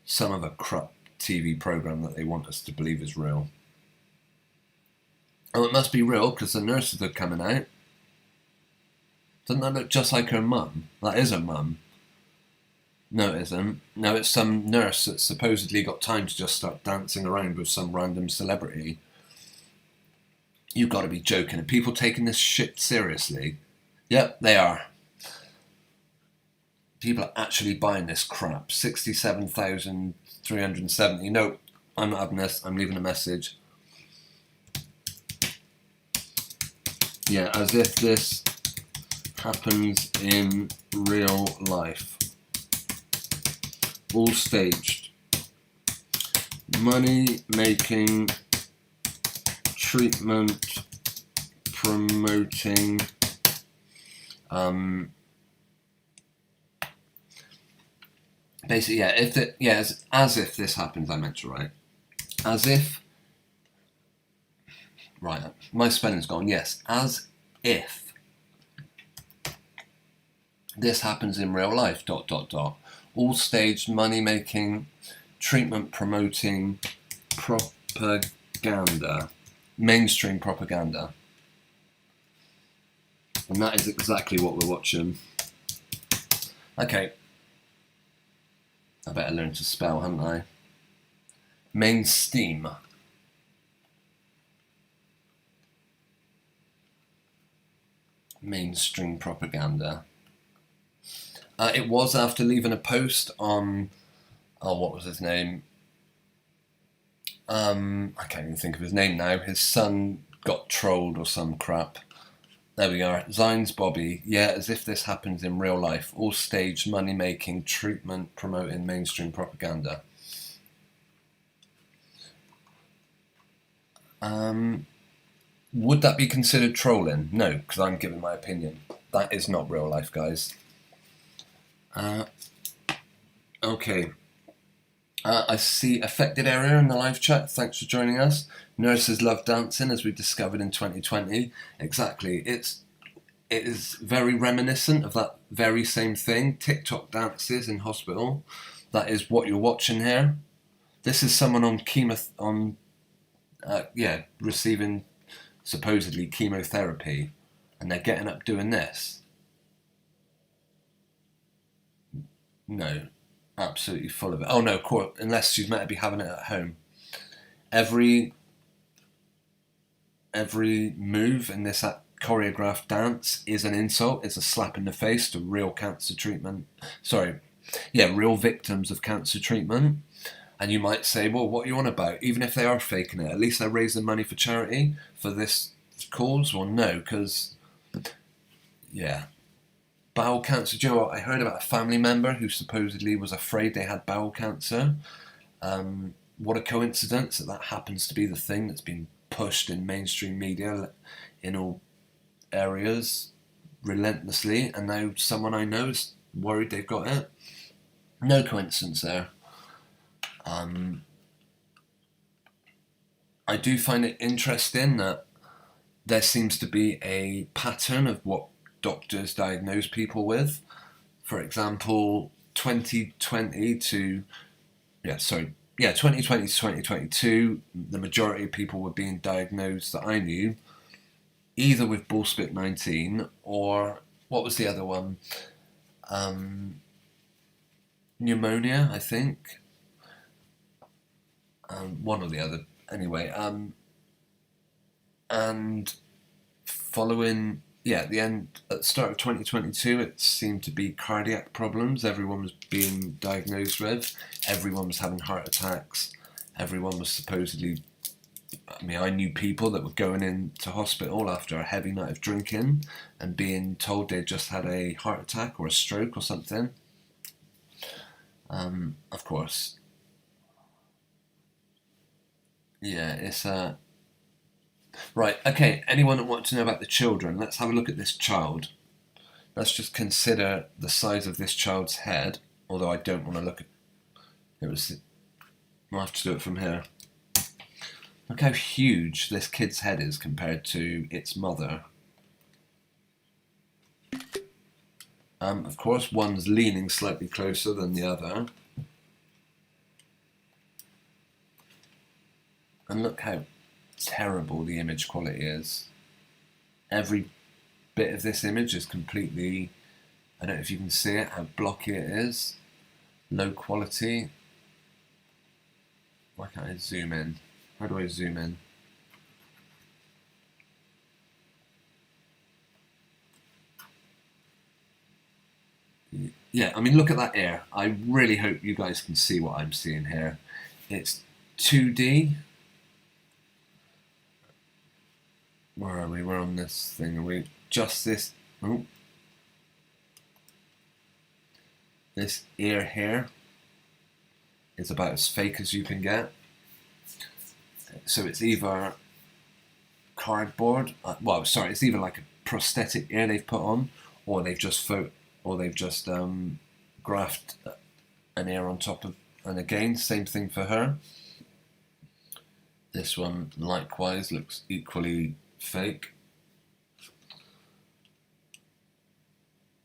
some other crap TV programme that they want us to believe is real. Oh, it must be real because the nurses are coming out. Doesn't that look just like her mum? That is her mum. No, it isn't. No, it's some nurse that's supposedly got time to just start dancing around with some random celebrity. You've got to be joking. Are people taking this shit seriously? Yep, they are. People are actually buying this crap. 67,370. No, I'm not having this. I'm leaving a message. Yeah, as if this happens in real life. All staged. Money making, treatment, promoting, basically, yeah, as if this happens, I meant to write. As if, right, my spelling's gone, yes, as if this happens in real life, ... All staged, money-making, treatment promoting, propaganda, mainstream propaganda. And that is exactly what we're watching. Okay. I better learn to spell, haven't I? Mainstream. Mainstream propaganda. It was after leaving a post on, what was his name? I can't even think of his name now. His son got trolled or some crap. There we are. Zines Bobby. Yeah, as if this happens in real life. All staged, money-making, treatment, promoting mainstream propaganda. Would that be considered trolling? No, because I'm giving my opinion. That is not real life, guys. Okay. I see affected area in the live chat. Thanks for joining us. Nurses love dancing, as we discovered in 2020. Exactly. It is very reminiscent of that very same thing. TikTok dances in hospital. That is what you're watching here. This is someone on receiving supposedly chemotherapy, and they're getting up doing this. No, absolutely full of it. Oh no, unless she's meant to be having it at home. Every move in this choreographed dance is an insult. It's a slap in the face to real cancer treatment. Real victims of cancer treatment. And you might say, well, what are you on about? Even if they are faking it, at least they're raising money for charity for this cause. Well, no, because, yeah. Bowel cancer. Do you know what? I heard about a family member who supposedly was afraid they had bowel cancer. What a coincidence that happens to be the thing that's been pushed in mainstream media in all areas relentlessly, and now someone I know is worried they've got it. No coincidence there. I do find it interesting that there seems to be a pattern of what doctors diagnose people with. For example, 2020 to 2022, the majority of people were being diagnosed that I knew either with bullspit 19 or what was the other one? Pneumonia, I think. One or the other, anyway. And following, at the start of 2022, it seemed to be cardiac problems. Everyone was being diagnosed with. Everyone was having heart attacks. Everyone was supposedly. I knew people that were going into hospital after a heavy night of drinking and being told they'd just had a heart attack or a stroke or something. Of course. Yeah, it's right, okay, anyone that wants to know about the children, let's have a look at this child. Let's just consider the size of this child's head, although I don't want to look at I'll have to do it from here. Look how huge this kid's head is compared to its mother. Of course, one's leaning slightly closer than the other. And look how terrible the image quality is. Every bit of this image is completely, I don't know if you can see it, how blocky it is. Low quality. Why can't I zoom in? How do I zoom in? Yeah, look at that ear. I really hope you guys can see what I'm seeing here. It's 2D. Where are we? We're on this thing. Are we just this? Oh. This ear here is about as fake as you can get. So it's either cardboard. It's either like a prosthetic ear they've put on, or they've just grafted an ear on top of. And again, same thing for her. This one likewise looks equally fake.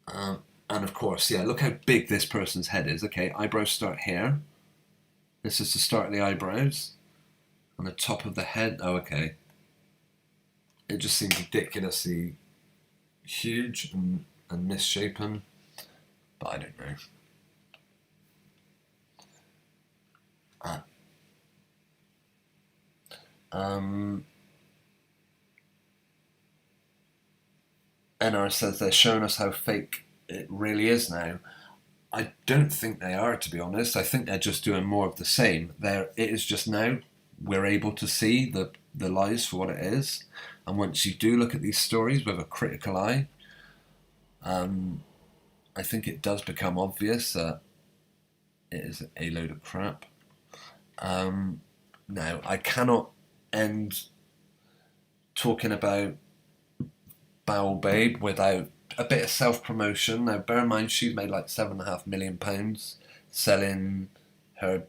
And of course, look how big this person's head is. Okay, eyebrows start here. This is the start of the eyebrows. And the top of the head, okay. It just seems ridiculously huge and misshapen. But I don't know. NR says they're showing us how fake it really is now. I don't think they are, to be honest. I think they're just doing more of the same. It is just now we're able to see the lies for what it is. And once you do look at these stories with a critical eye, I think it does become obvious that it is a load of crap. Now, I cannot end talking about Bowel Babe without a bit of self-promotion. Now, bear in mind, she's made like £7.5 million selling her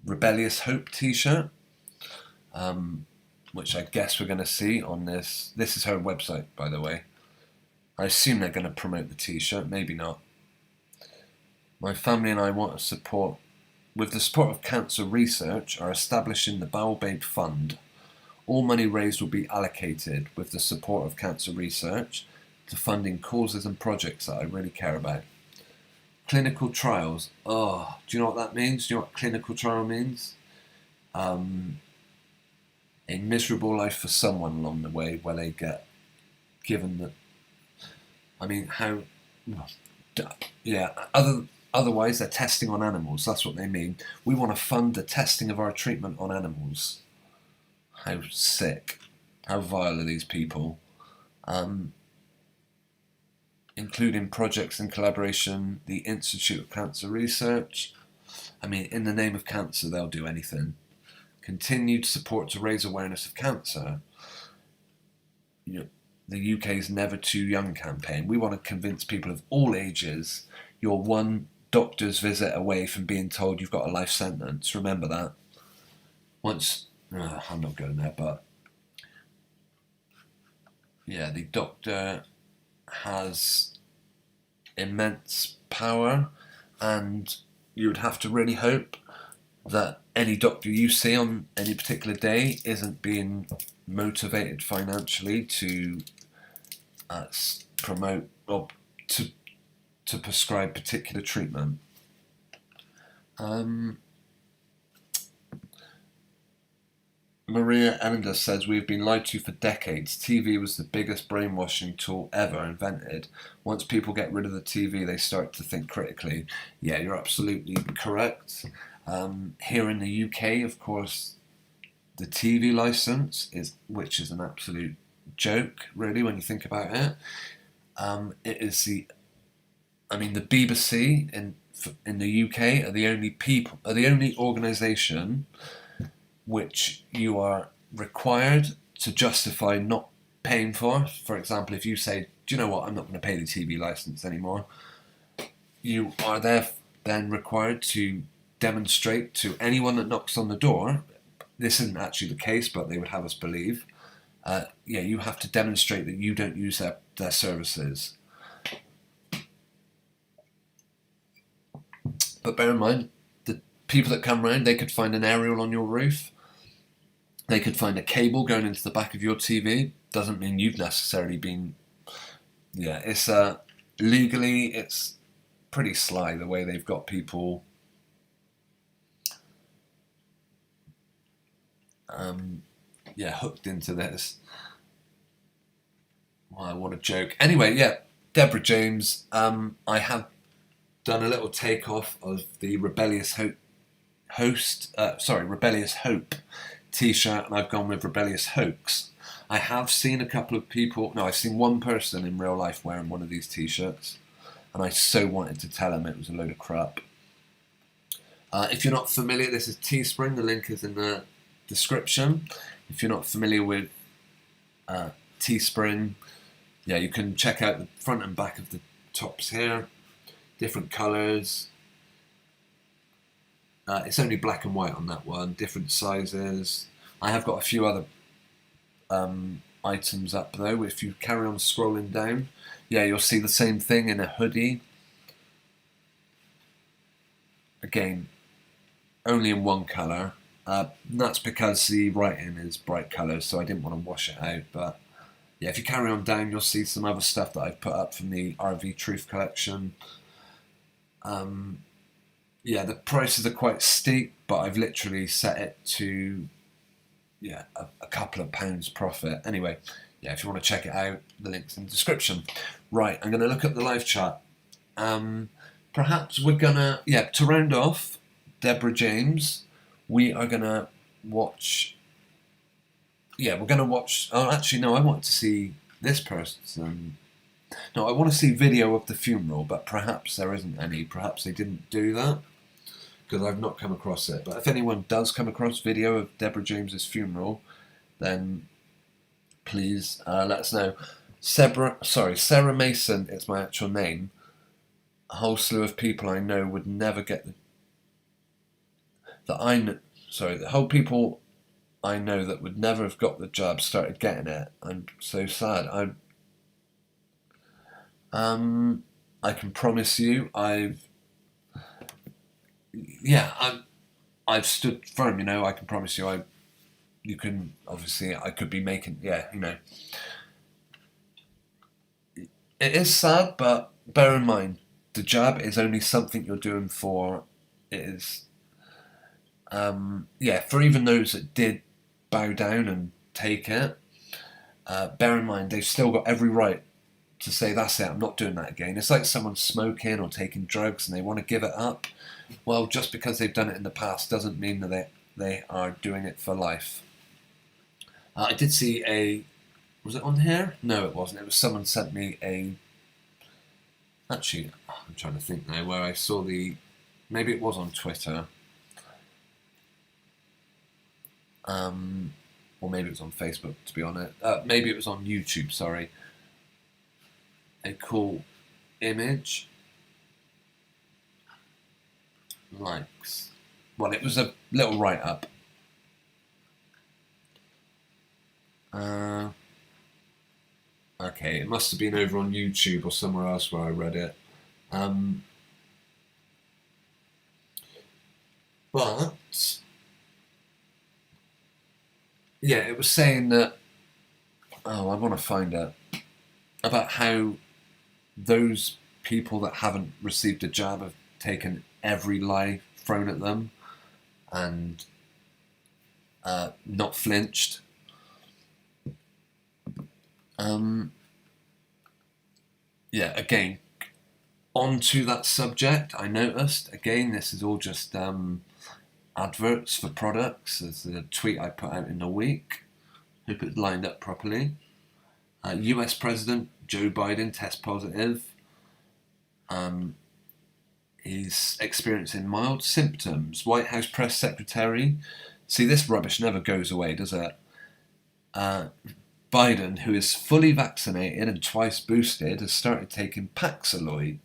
Rebellious Hope t-shirt, which I guess we're going to see on this. This is her website, by the way. I assume they're going to promote the t-shirt, maybe not. My family and I want to support, with the support of cancer research, are establishing the Bowel Babe Fund. All money raised will be allocated, with the support of cancer research, to funding causes and projects that I really care about. Clinical trials. Oh, do you know what that means? Do you know what clinical trial means? A miserable life for someone along the way where they get given the... Otherwise they're testing on animals. That's what they mean. We want to fund the testing of our treatment on animals. How sick. How vile are these people? Including projects in collaboration, the Institute of Cancer Research. In the name of cancer, they'll do anything. Continued support to raise awareness of cancer. The UK's Never Too Young campaign. We want to convince people of all ages you're one doctor's visit away from being told you've got a life sentence. Remember that. I'm not going there, but the doctor has immense power, and you would have to really hope that any doctor you see on any particular day isn't being motivated financially to promote or to prescribe particular treatment. Maria Ellender says, we've been lied to for decades. TV was the biggest brainwashing tool ever invented. Once people get rid of the TV, they start to think critically. Yeah, you're absolutely correct. Here in the UK, of course, the TV licence, which is an absolute joke, really, when you think about it. It is the BBC in the UK are the only organisation which you are required to justify not paying for. For example, if you say, do you know what, I'm not going to pay the TV licence anymore, you are then required to demonstrate to anyone that knocks on the door, this isn't actually the case, but they would have us believe, you have to demonstrate that you don't use their services. But bear in mind, the people that come round, they could find an aerial on your roof. They could find a cable going into the back of your TV. Doesn't mean you've necessarily been... Yeah, it's legally, it's pretty sly the way they've got people... hooked into this. Wow, what a joke. Anyway, yeah, Deborah James. I have done a little takeoff of the Rebellious Hope t-shirt, and I've gone with Rebellious Hoax. I have seen a couple of people, I've seen one person in real life wearing one of these t-shirts, and I so wanted to tell him it was a load of crap. If you're not familiar, this is Teespring, the link is in the description. If you're not familiar with Teespring, you can check out the front and back of the tops here, different colours. It's only black and white on that one, different sizes. I have got a few other items up though. If you carry on scrolling down, you'll see the same thing in a hoodie. Again, only in one colour. That's because the writing is bright colours, so I didn't want to wash it out. But if you carry on down, you'll see some other stuff that I've put up from the RV Truth collection. The prices are quite steep, but I've literally set it to a couple of pounds profit. Anyway, if you want to check it out, the link's in the description. Right, I'm going to look at the live chat. Perhaps we're going to round off Deborah James, we are going to watch... we're going to watch... Oh, actually, no, I want to see this person... No, I want to see video of the funeral, but perhaps there isn't any. Perhaps they didn't do that, because I've not come across it. But if anyone does come across video of Deborah James's funeral, then please let us know. Sarah Mason is my actual name. A whole slew of people I know would never get the whole people I know that would never have got the jab started getting it. I'm so sad. I can promise you, I've stood firm. I can promise you, you can obviously, I could be making, it is sad, but bear in mind, the jab is only something you're doing for. It is, for even those that did bow down and take it. Bear in mind, they've still got every right to say, that's it, I'm not doing that again. It's like someone smoking or taking drugs and they want to give it up. Well, just because they've done it in the past doesn't mean that they are doing it for life. I did see was it on here? No, it wasn't. It was someone sent me actually, I'm trying to think now where I saw maybe it was on Twitter. Or maybe it was on Facebook, to be honest. Maybe it was on YouTube, sorry. A cool image. Likes. Well, it was a little write-up. Okay, it must have been over on YouTube or somewhere else where I read it. But it was saying that, I want to find it, about how those people that haven't received a jab have taken every lie thrown at them and not flinched. Yeah, again, onto that subject, I noticed, again, this is all just adverts for products. There's a tweet I put out in a week. Hope it's lined up properly. US President Joe Biden tests positive. He's experiencing mild symptoms. White House press secretary. See, this rubbish never goes away, does it? Biden, who is fully vaccinated and twice boosted, has started taking Paxlovid,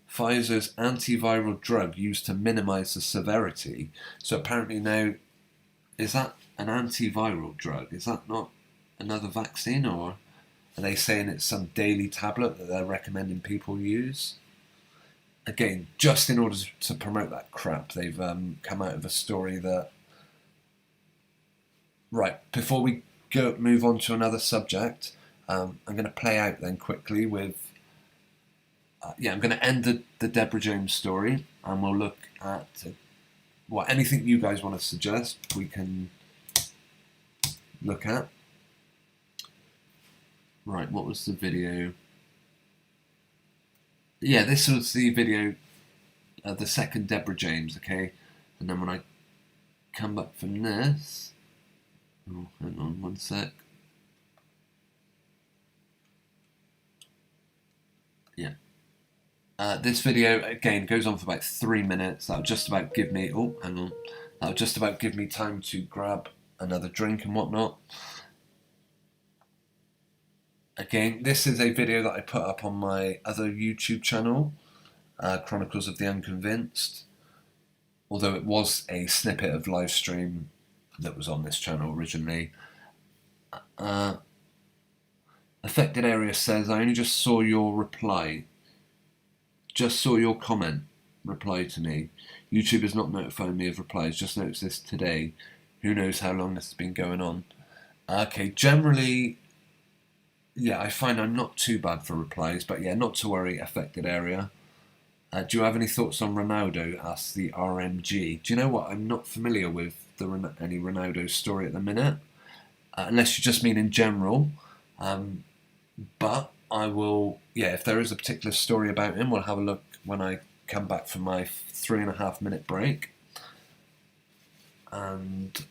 Pfizer's antiviral drug used to minimise the severity. So apparently now, is that an antiviral drug? Is that not another vaccine, or are they saying it's some daily tablet that they're recommending people use? Again, just in order to promote that crap, they've come out of a story that... Right, before we move on to another subject, I'm going to play out then quickly with... I'm going to end the Deborah James story, and we'll look at anything you guys want to suggest we can look at. Right, what was the video? Yeah, this was the video of the second Deborah James, okay? And then when I come back from this... Oh, hang on one sec. Yeah. This video, again, goes on for about 3 minutes. That'll just about give me... Oh, hang on. That'll just about give me time to grab another drink and whatnot. Again, this is a video that I put up on my other YouTube channel, Chronicles of the Unconvinced. Although it was a snippet of live stream that was on this channel originally. Affected Area says, I only just saw your reply. Just saw your comment reply to me. YouTube is not notifying me of replies. Just noticed this today. Who knows how long this has been going on. Okay, generally, yeah, I find I'm not too bad for replies. But yeah, not to worry, Affected Area. Do you have any thoughts on Ronaldo? Asks the RMG. Do you know what? I'm not familiar with any Ronaldo story at the minute. Unless you just mean in general. But I will, yeah, if there is a particular story about him, we'll have a look when I come back from my 3.5 minute break. And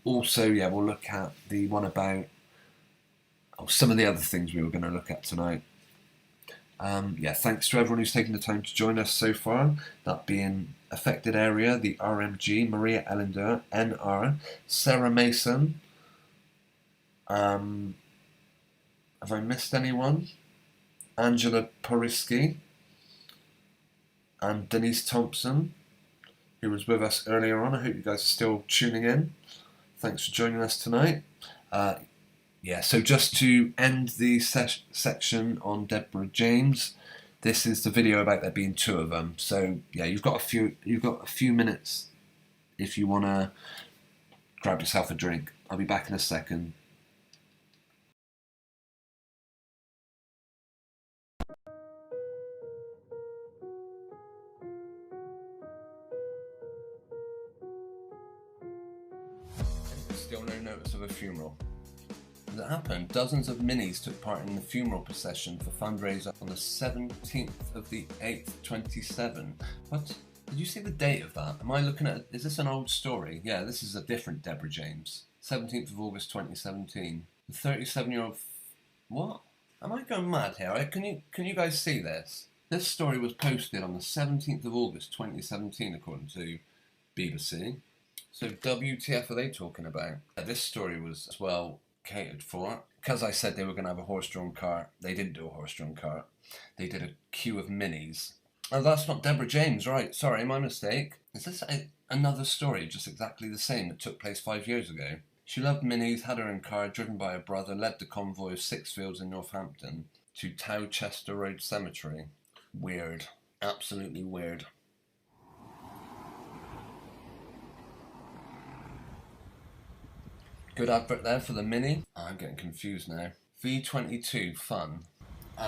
also, yeah, we'll look at the one about some of the other things we were going to look at tonight. Yeah, thanks to everyone who's taken the time to join us so far. That being Affected Area, the RMG, Maria Ellender, NR, Sarah Mason. Have I missed anyone? Angela Porisky and Denise Thompson, who was with us earlier on. I hope you guys are still tuning in. Thanks for joining us tonight. Yeah, so just to end the section on Deborah James, this is the video about there being 2 of them. So yeah, you've got a few minutes if you want to grab yourself a drink. I'll be back in a second. Still no notice of a funeral. As it happened, dozens of minis took part in the funeral procession for fundraiser on the 17th of the 8th, 27. What? Did you see the date of that? Am I looking at... Is this an old story? Yeah, this is a different Deborah James. 17th of August 2017. The 37-year-old... What? Am I going mad here? Can you guys see this? This story was posted on the 17th of August 2017, according to BBC. So WTF are they talking about? This story was as well catered for. Because I said they were going to have a horse-drawn cart, they didn't do a horse-drawn cart. They did a queue of minis. Oh, that's not Deborah James, right. Sorry, my mistake. Is this another story, just exactly the same, that took place 5 years ago? She loved minis, had her own car, driven by her brother, led the convoy of 6 fields in Northampton to Towchester Road Cemetery. Weird. Absolutely weird. Good advert there for the Mini. Oh, I'm getting confused now. V22 Fun.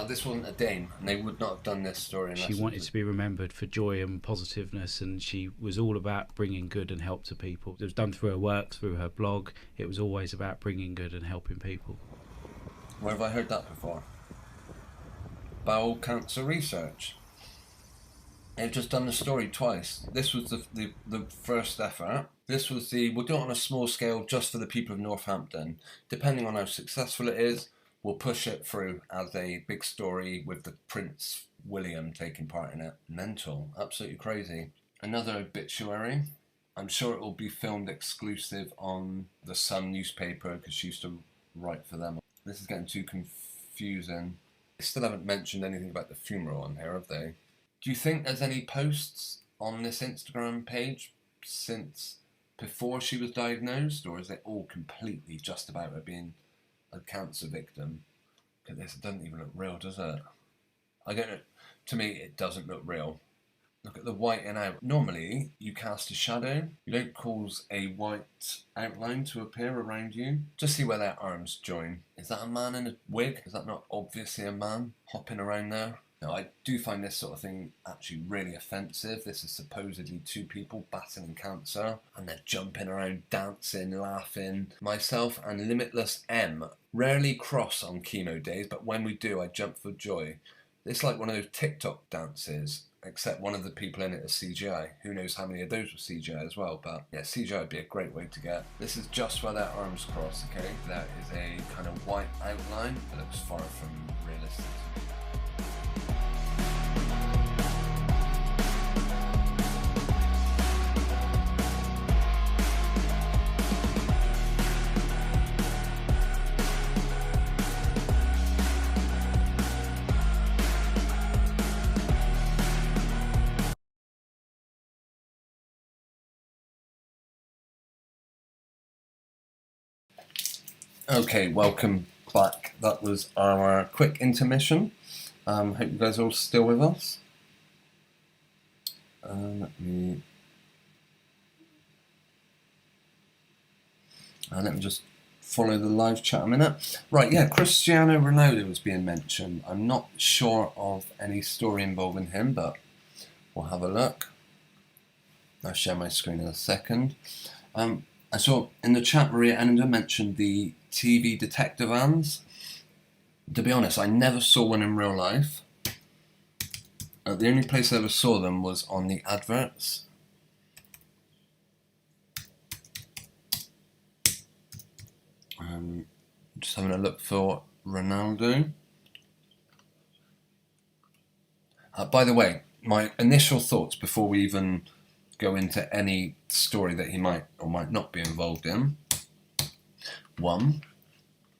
This wasn't a dame, and they would not have done this story unless She wanted to be remembered for joy and positiveness, and she was all about bringing good and help to people. It was done through her work, through her blog. It was always about bringing good and helping people. Where have I heard that before? Bowel cancer research. They've just done the story twice. This was the first effort. This was we'll do it on a small scale just for the people of Northampton. Depending on how successful it is, we'll push it through as a big story with the Prince William taking part in it. Mental, absolutely crazy. Another obituary. I'm sure it will be filmed exclusive on the Sun newspaper because she used to write for them. This is getting too confusing. They still haven't mentioned anything about the funeral on here, have they? Do you think there's any posts on this Instagram page since before she was diagnosed, or is it all completely just about her being a cancer victim? Because this doesn't even look real, does it? I don't know. To me, it doesn't look real. Look at the whiting out. Normally, you cast a shadow. You don't cause a white outline to appear around you. Just see where their arms join. Is that a man in a wig? Is that not obviously a man hopping around there? No, I do find this sort of thing actually really offensive. This is supposedly two people battling cancer, and they're jumping around, dancing, laughing. Myself and Limitless M rarely cross on chemo days, but when we do, I jump for joy. It's like one of those TikTok dances, except one of the people in it is CGI. Who knows how many of those were CGI as well, but yeah, CGI would be a great way to get. This is just where their arms cross, okay? That is a kind of white outline, but looks far from realistic. Okay, welcome back. That was our quick intermission. Hope you guys are all still with us. Let me just follow the live chat a minute. Right, yeah, Cristiano Ronaldo was being mentioned. I'm not sure of any story involving him, but we'll have a look. I'll share my screen in a second. I saw in the chat Maria Ender mentioned the TV detective vans. To be honest, I never saw one in real life. The only place I ever saw them was on the adverts. Just having a look for Ronaldo. By the way, my initial thoughts before we even go into any story that he might or might not be involved in. One,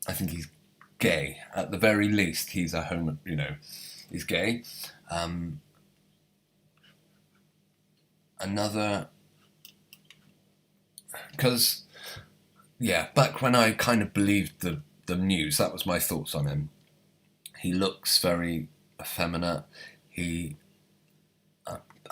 I think he's gay. At the very least, he's a he's gay. Another, because, yeah, back when I kind of believed the news, that was my thoughts on him. He looks very effeminate.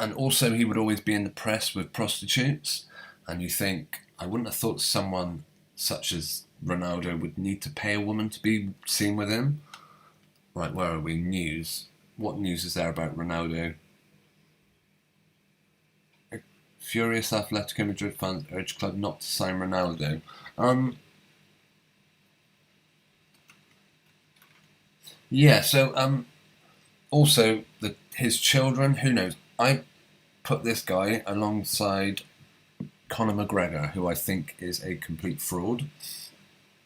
And also he would always be in the press with prostitutes. And you think, I wouldn't have thought someone such as Ronaldo would need to pay a woman to be seen with him. Right, where are we? News. What news is there about Ronaldo? Furious Atletico Madrid fans urge club not to sign Ronaldo. Yeah, so also his children, who knows? I put this guy alongside Conor McGregor, who I think is a complete fraud.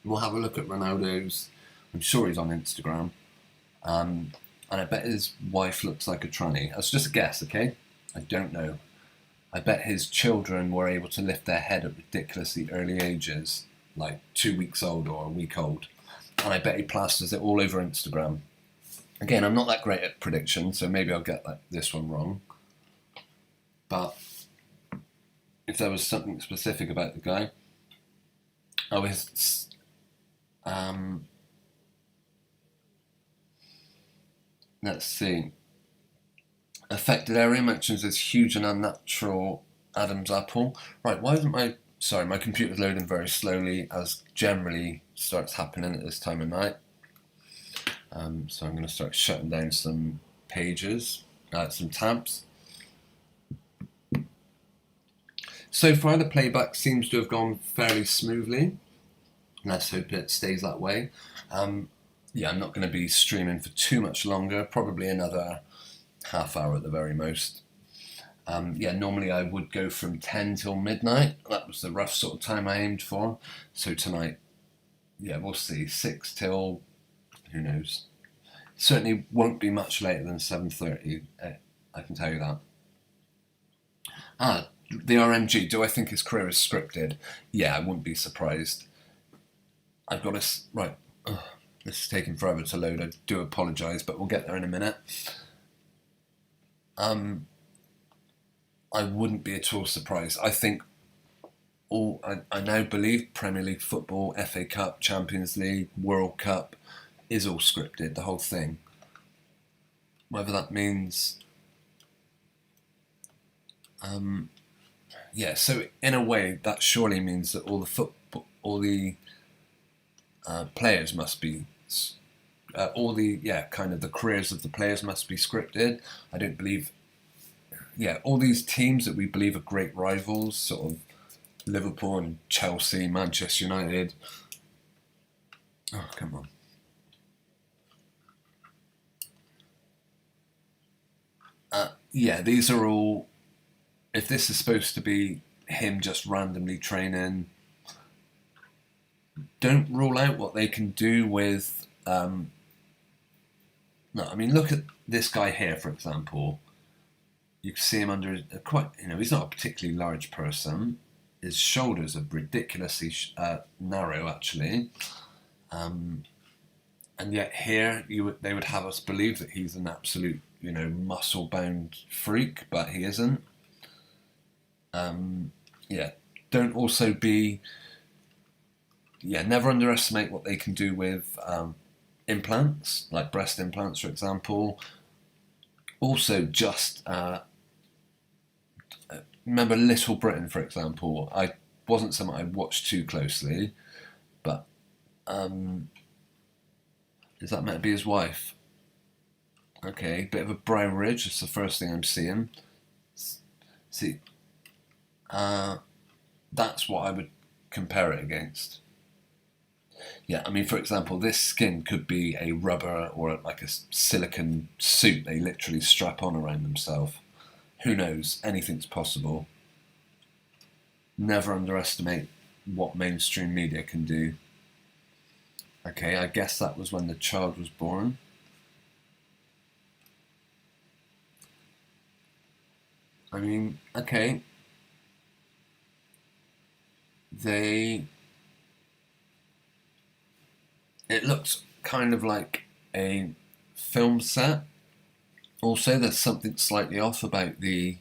We'll have a look at Ronaldo's. I'm sure he's on Instagram. And I bet his wife looks like a tranny. That's just a guess, okay? I don't know. I bet his children were able to lift their head at ridiculously early ages, like 2 weeks old or a week old. And I bet he plasters it all over Instagram. Again, I'm not that great at predictions, so maybe I'll get this one wrong. But if there was something specific about the guy, let's see. Affected area mentions this huge and unnatural Adam's apple. Right, why isn't my computer's loading very slowly, as generally starts happening at this time of night. So I'm going to start shutting down some pages, some tabs. So far the playback seems to have gone fairly smoothly. Let's hope it stays that way. Yeah, I'm not going to be streaming for too much longer, probably another half hour at the very most. Yeah, normally I would go from 10 till midnight. That was the rough sort of time I aimed for. So tonight, yeah, we'll see. 6 till, who knows. Certainly won't be much later than 7:30. I can tell you that. The RMG, do I think his career is scripted? Yeah, I wouldn't be surprised. I've got to... Right. This is taking forever to load. I do apologise, but we'll get there in a minute. I wouldn't be at all surprised. I think I now believe Premier League football, FA Cup, Champions League, World Cup is all scripted, the whole thing. Whether that means... yeah, so in a way, that surely means that all the players must be... kind of the careers of the players must be scripted. I don't believe... Yeah, all these teams that we believe are great rivals, sort of Liverpool and Chelsea, Manchester United. Oh, come on. Yeah, these are all... If this is supposed to be him just randomly training, don't rule out what they can do with... No, I mean, look at this guy here, for example. You can see him under quite... he's not a particularly large person. His shoulders are ridiculously narrow, actually. And yet here, they would have us believe that he's an absolute, muscle-bound freak, but he isn't. Yeah, don't also be... Yeah, never underestimate what they can do with implants, like breast implants, for example. Also, just... remember Little Britain, for example. I wasn't something I watched too closely, but is that meant to be his wife? Okay, bit of a brow ridge. It's the first thing I'm seeing. See, that's what I would compare it against. Yeah, I mean, for example, this skin could be a rubber or like a silicone suit they literally strap on around themselves. Who knows? Anything's possible. Never underestimate what mainstream media can do. Okay, I guess that was when the child was born. I mean, okay. It looks kind of like a film set. Also, there's something slightly off about I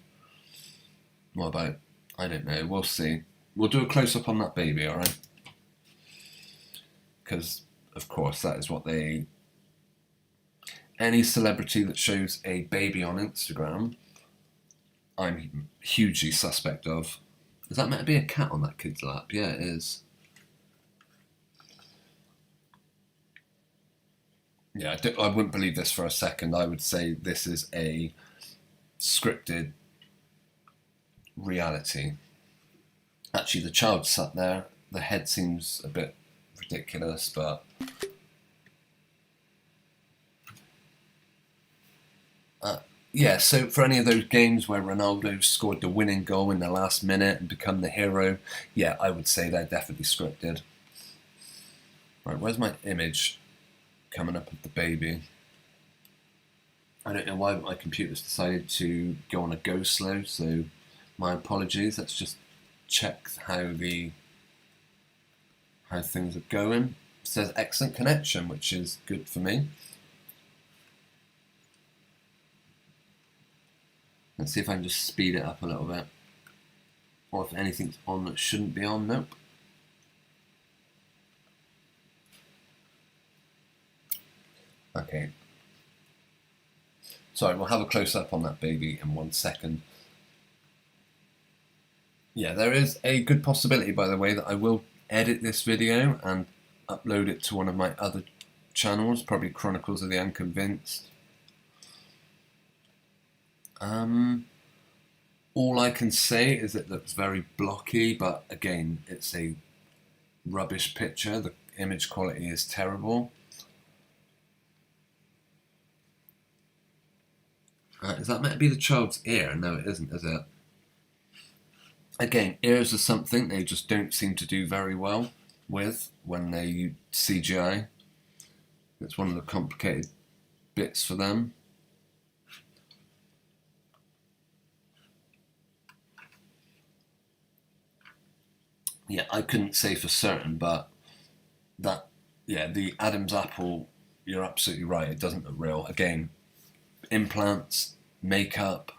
don't know, we'll see. We'll do a close-up on that baby, alright? Because, of course, that is what any celebrity that shows a baby on Instagram, I'm hugely suspect of. Is that meant to be a cat on that kid's lap? Yeah, it is. Yeah, I wouldn't believe this for a second. I would say this is a scripted reality. Actually, the child sat there. The head seems a bit ridiculous, but... yeah, so for any of those games where Ronaldo scored the winning goal in the last minute and become the hero, yeah, I would say they're definitely scripted. Right, where's my image coming up of the baby? I don't know why, but my computer's decided to go on a go slow, so my apologies. Let's just check how things are going. It says excellent connection, which is good for me. Let's see if I can just speed it up a little bit. Or if anything's on that shouldn't be on. Nope. Okay. Sorry, we'll have a close-up on that baby in 1 second. Yeah, there is a good possibility, by the way, that I will edit this video and upload it to one of my other channels, probably Chronicles of the Unconvinced. All I can say is it looks very blocky, but again, it's a rubbish picture. The image quality is terrible. Is that meant to be the child's ear? No, it isn't, is it? Again, ears are something they just don't seem to do very well with when they use CGI. It's one of the complicated bits for them. Yeah, I couldn't say for certain, but that, yeah, the Adam's apple, you're absolutely right, it doesn't look real. Again, implants, makeup.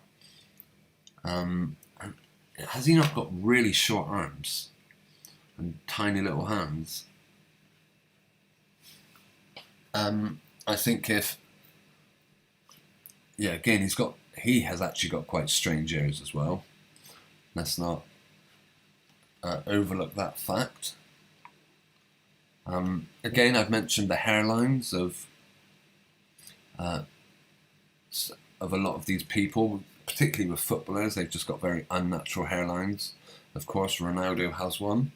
Has he not got really short arms and tiny little hands? I think if, yeah, again, he has actually got quite strange ears as well. Let's not overlook that fact. Again, I've mentioned the hairlines of a lot of these people, particularly with footballers. They've just got very unnatural hairlines. Of course, Ronaldo has one.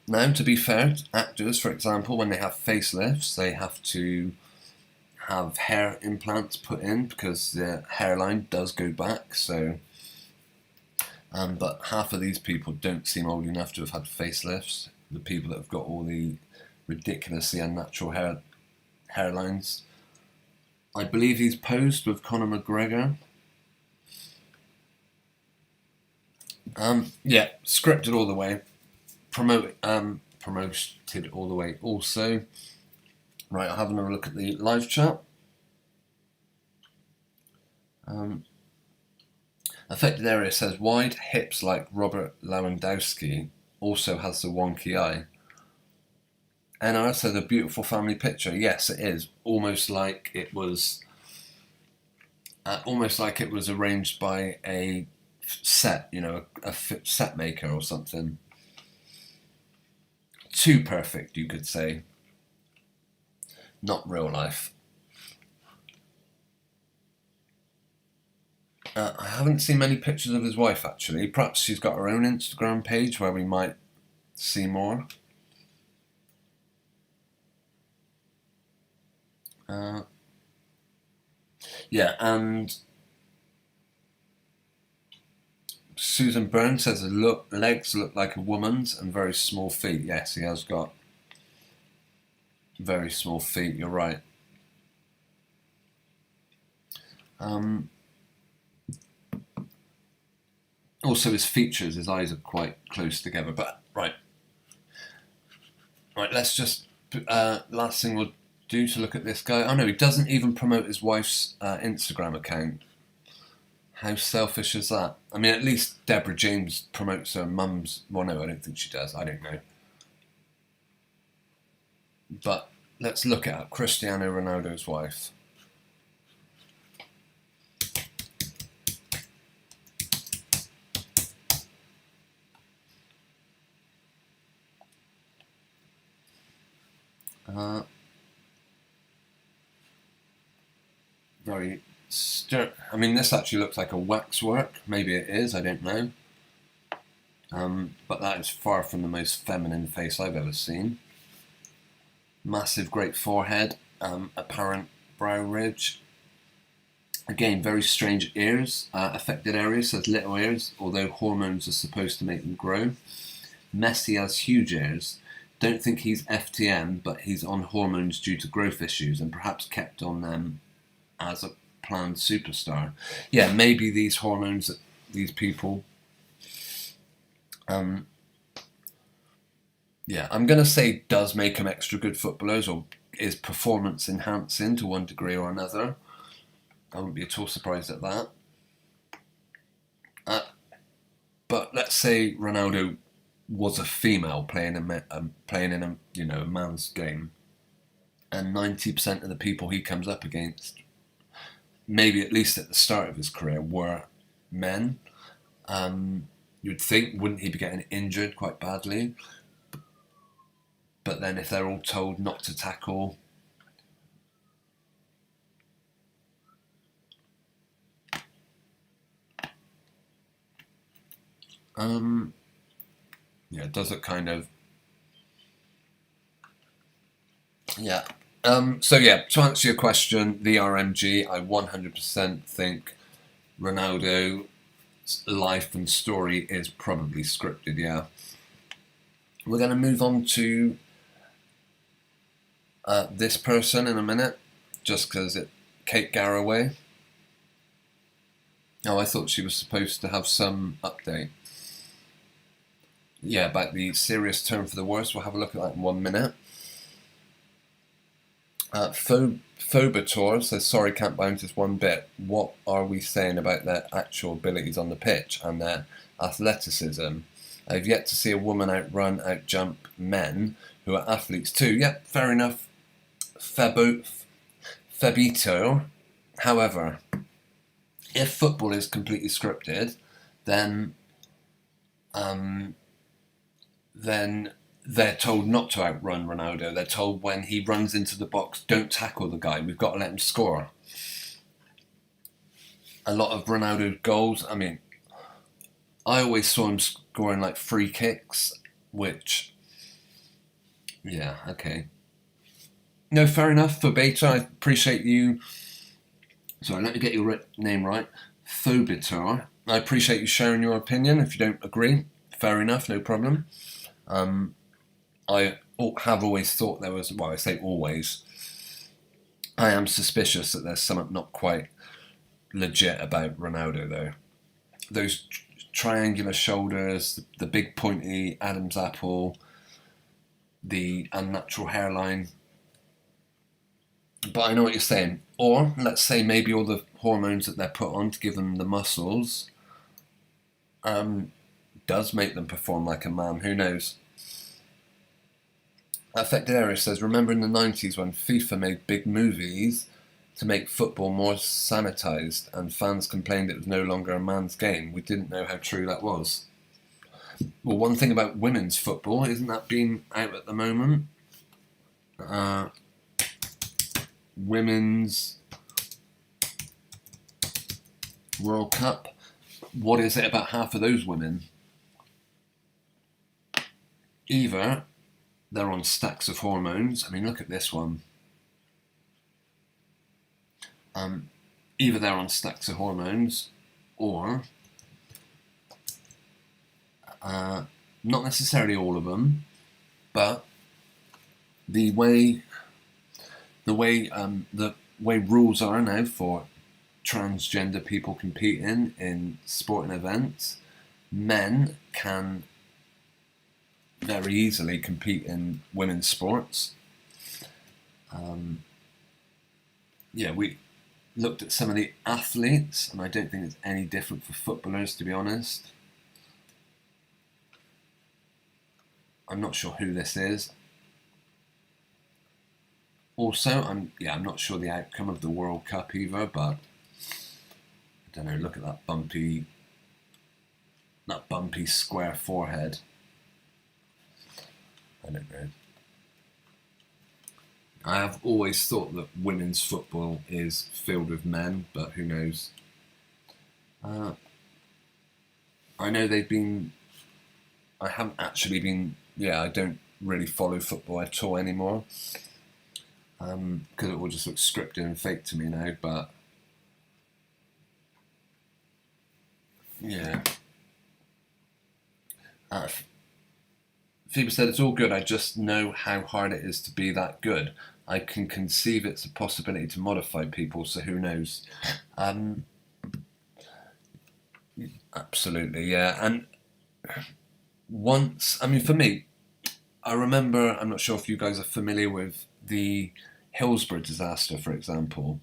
Now, to be fair, actors, for example, when they have facelifts, they have to have hair implants put in because the hairline does go back. So, but half of these people don't seem old enough to have had facelifts. The people that have got all the ridiculously unnatural hairlines. I believe he's posed with Conor McGregor. Yeah, scripted all the way. Promoted all the way also. Right, I'll have another look at the live chat. Affected area says wide hips like Robert Lewandowski, also has the wonky eye. NR says a beautiful family picture. Yes, it is. Almost like it was arranged by a set, a set maker or something. Too perfect, you could say. Not real life. I haven't seen many pictures of his wife, actually. Perhaps she's got her own Instagram page where we might see more. Yeah, and Susan Burns says his legs look like a woman's and very small feet. Yes, he has got very small feet, you're right. Also his features, his eyes are quite close together, but right, let's just, last thing we'll do to look at this guy. Oh no, he doesn't even promote his wife's Instagram account. How selfish is that? I mean, at least Deborah James promotes her mum's, well no, I don't think she does, I don't know. But let's look at Cristiano Ronaldo's wife. Very I mean, this actually looks like a waxwork. Maybe it is, I don't know. But that is far from the most feminine face I've ever seen. Massive, great forehead, apparent brow ridge. Again, very strange ears. Affected area says little ears, although hormones are supposed to make them grow. Messi has huge ears. Don't think he's FTM, but he's on hormones due to growth issues and perhaps kept on them as a planned superstar. Yeah, maybe these hormones, these people. Yeah, I'm going to say does make them extra good footballers or is performance enhancing to one degree or another. I wouldn't be at all surprised at that. But let's say Ronaldo was a female playing in a man's game, and 90% of the people he comes up against, maybe at least at the start of his career, were men. You'd think, wouldn't he be getting injured quite badly? but then if they're all told not to tackle, yeah, does it kind of, yeah. So yeah, to answer your question, the RMG, I 100% think Ronaldo's life and story is probably scripted, yeah. We're going to move on to this person in a minute, just because Kate Garraway. Oh, I thought she was supposed to have some update. Yeah, about the serious turn for the worse. We'll have a look at that in 1 minute. Phobator says, sorry, can't bounce this one bit. What are we saying about their actual abilities on the pitch and their athleticism? I've yet to see a woman outrun, outjump men who are athletes too. Yep, fair enough. Fabito. However, if football is completely scripted, then they're told not to outrun Ronaldo. They're told when he runs into the box, don't tackle the guy. We've got to let him score. A lot of Ronaldo's goals, I mean, I always saw him scoring like free kicks, which, yeah, okay. No, fair enough. For Beta, I appreciate you. Sorry, let me get your name right. Thobitar. I appreciate you sharing your opinion. If you don't agree, fair enough, no problem. I have always thought there was, well, I say always, I am suspicious that there's something not quite legit about Ronaldo, though. Those triangular shoulders, the big pointy Adam's apple, the unnatural hairline. But I know what you're saying. Or, let's say maybe all the hormones that they're put on to give them the muscles does make them perform like a man. Who knows? Affected Area says, remember in the 90s when FIFA made big movies to make football more sanitised and fans complained it was no longer a man's game? We didn't know how true that was. Well, one thing about women's football, isn't that being out at the moment? Women's World Cup. What is it about half of those women? Either they're on stacks of hormones. I mean, look at this one. Either they're on stacks of hormones, or not necessarily all of them, but the way rules are now for transgender people competing in sporting events, men can very easily compete in women's sports. Yeah, we looked at some of the athletes, and I don't think it's any different for footballers, to be honest. I'm not sure who this is. Also, I'm not sure the outcome of the World Cup either, but I don't know, look at that bumpy square forehead. I don't know. I have always thought that women's football is filled with men, but who knows? I know I haven't actually been, I don't really follow football at all anymore, because it all just looks scripted and fake to me now, but yeah. Phoebe said, it's all good, I just know how hard it is to be that good. I can conceive it's a possibility to modify people, so who knows. Absolutely, yeah. And once, I mean, for me, I remember, I'm not sure if you guys are familiar with the Hillsborough disaster, for example.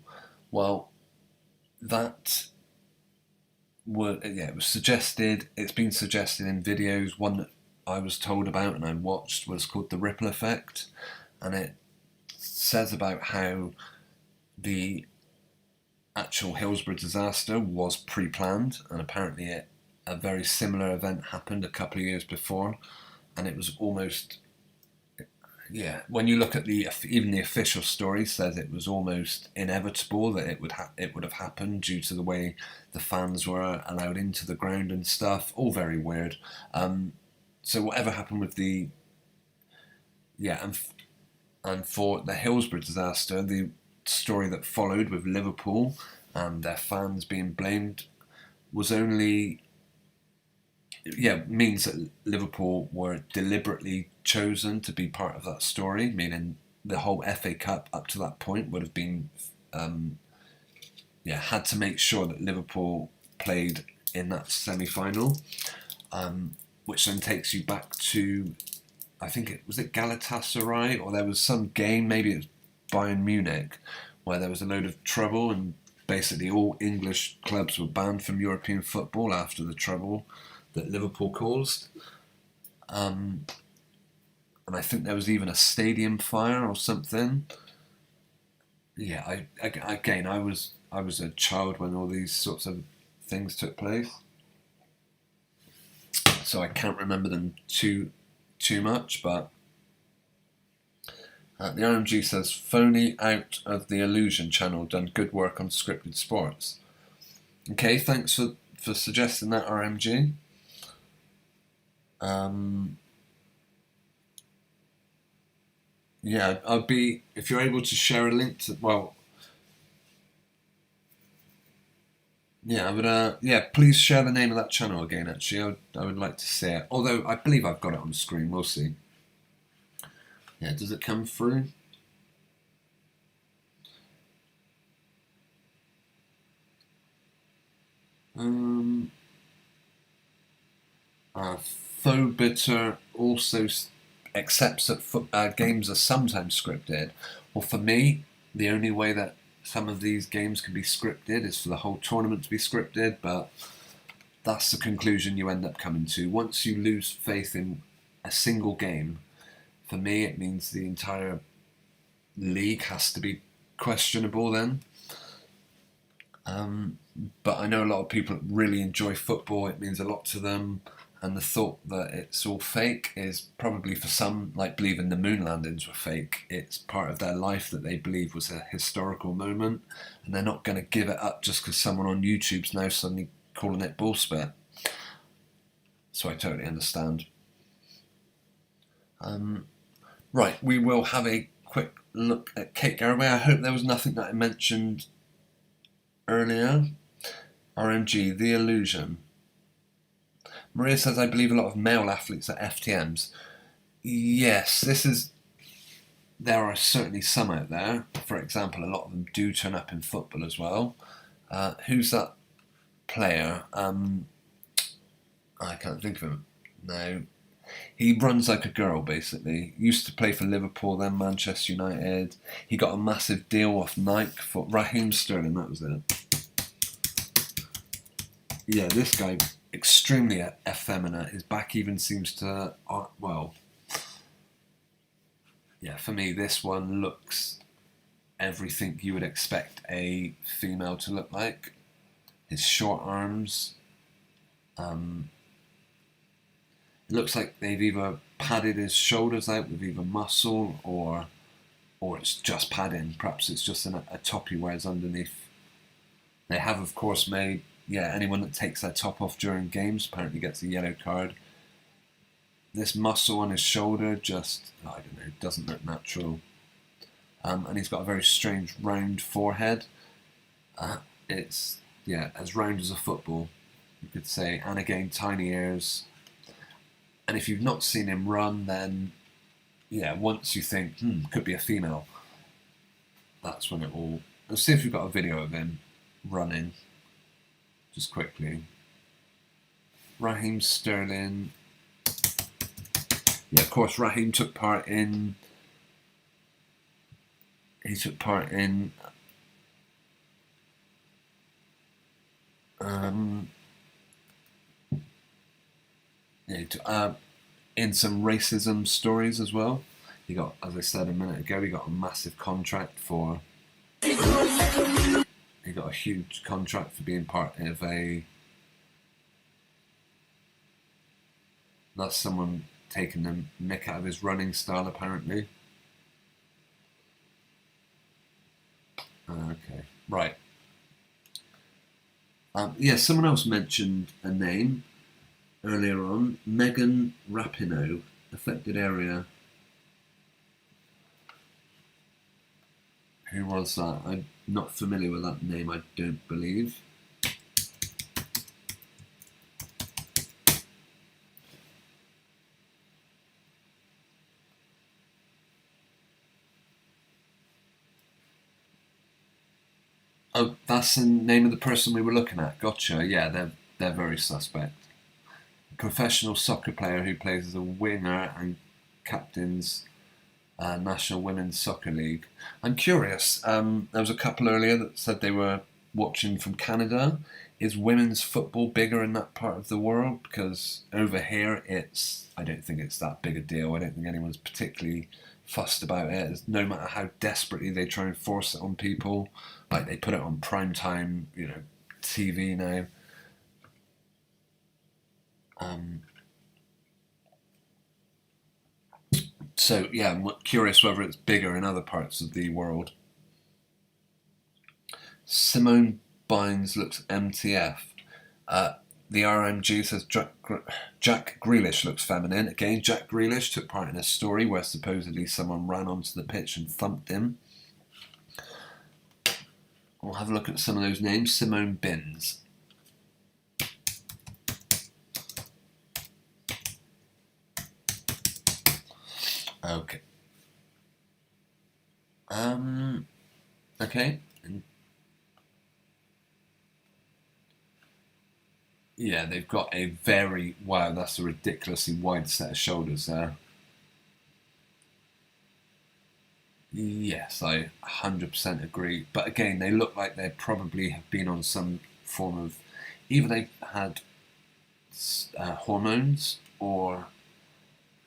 Well, that it was suggested, it's been suggested in videos. One that I was told about and I watched was called The Ripple Effect, and it says about how the actual Hillsborough disaster was pre-planned, and apparently a very similar event happened a couple of years before, and it was almost, yeah, when you look at even the official story says it was almost inevitable that it would have happened due to the way the fans were allowed into the ground and stuff. All very weird. So whatever happened with and for the Hillsborough disaster, the story that followed with Liverpool and their fans being blamed was only means that Liverpool were deliberately chosen to be part of that story, meaning the whole FA Cup up to that point would have been had to make sure that Liverpool played in that semi-final, which then takes you back to, I think it was Galatasaray, or there was some game, maybe it was Bayern Munich, where there was a load of trouble and basically all English clubs were banned from European football after the trouble that Liverpool caused. And I think there was even a stadium fire or something. Yeah, I was a child when all these sorts of things took place, so I can't remember them too much. But the RMG says Phoney out of the Illusion channel, done good work on scripted sports. Okay, thanks for suggesting that, RMG. Yeah, I'll be, if you're able to share a link to, well, yeah, I would, please share the name of that channel again, actually. I would like to see it. Although, I believe I've got it on screen, we'll see. Yeah, does it come through? Thobitter also accepts that games are sometimes scripted. Well, for me, the only way that some of these games can be scripted is for the whole tournament to be scripted, but that's the conclusion you end up coming to. Once you lose faith in a single game, for me it means the entire league has to be questionable then. But I know a lot of people that really enjoy football, it means a lot to them, and the thought that it's all fake is probably, for some, like believing the moon landings were fake, it's part of their life that they believe was a historical moment, and they're not going to give it up just because someone on YouTube's now suddenly calling it bullspit. So I totally understand. Right, we will have a quick look at Kate Garraway. I hope there was nothing that I mentioned earlier. RMG, The Illusion. Maria says, I believe a lot of male athletes are FTMs. Yes, there are certainly some out there. For example, a lot of them do turn up in football as well. Who's that player? I can't think of him now. He runs like a girl, basically. Used to play for Liverpool, then Manchester United. He got a massive deal off Nike for Raheem Sterling, that was it. Yeah, this guy, extremely effeminate. His back even seems to, for me, this one looks everything you would expect a female to look like. His short arms. It looks like they've either padded his shoulders out with either muscle or it's just padding. Perhaps it's just a top he wears underneath. They have, of course, made, anyone that takes their top off during games apparently gets a yellow card. This muscle on his shoulder just, I don't know, doesn't look natural. And he's got a very strange round forehead. It's, as round as a football, you could say. And again, tiny ears. And if you've not seen him run, then, once you think, could be a female, that's when it will... Let's see if we've got a video of him running, just quickly. Raheem Sterling. Yeah, of course, Raheem took part in... He took part in... in some racism stories as well. He got, as I said a minute ago, he got a massive contract for... He got a huge contract for being part of a... That's someone taking the mick out of his running style, apparently. Okay, right. Yeah, someone else mentioned a name earlier on. Megan Rapinoe, affected area. Who was that? I'm not familiar with that name, I don't believe. Oh, that's the name of the person we were looking at. Gotcha. Yeah, they're very suspect. Professional soccer player who plays as a winger and captains National Women's Soccer League. I'm curious. There was a couple earlier that said they were watching from Canada. Is women's football bigger in that part of the world? Because over here, I don't think it's that big a deal. I don't think anyone's particularly fussed about it. It's no matter how desperately they try and force it on people, like they put it on prime time, TV now. So yeah, I'm curious whether it's bigger in other parts of the world. Simone Bynes looks MTF. The RMG says Jack Grealish looks feminine. Again, Jack Grealish took part in a story where supposedly someone ran onto the pitch and thumped him. We'll have a look at some of those names. Simone Bins. Okay. Okay. Yeah, they've got a wow, that's a ridiculously wide set of shoulders there. Yes, I 100% agree. But again, they look like they probably have been on some form of, either they've had hormones or,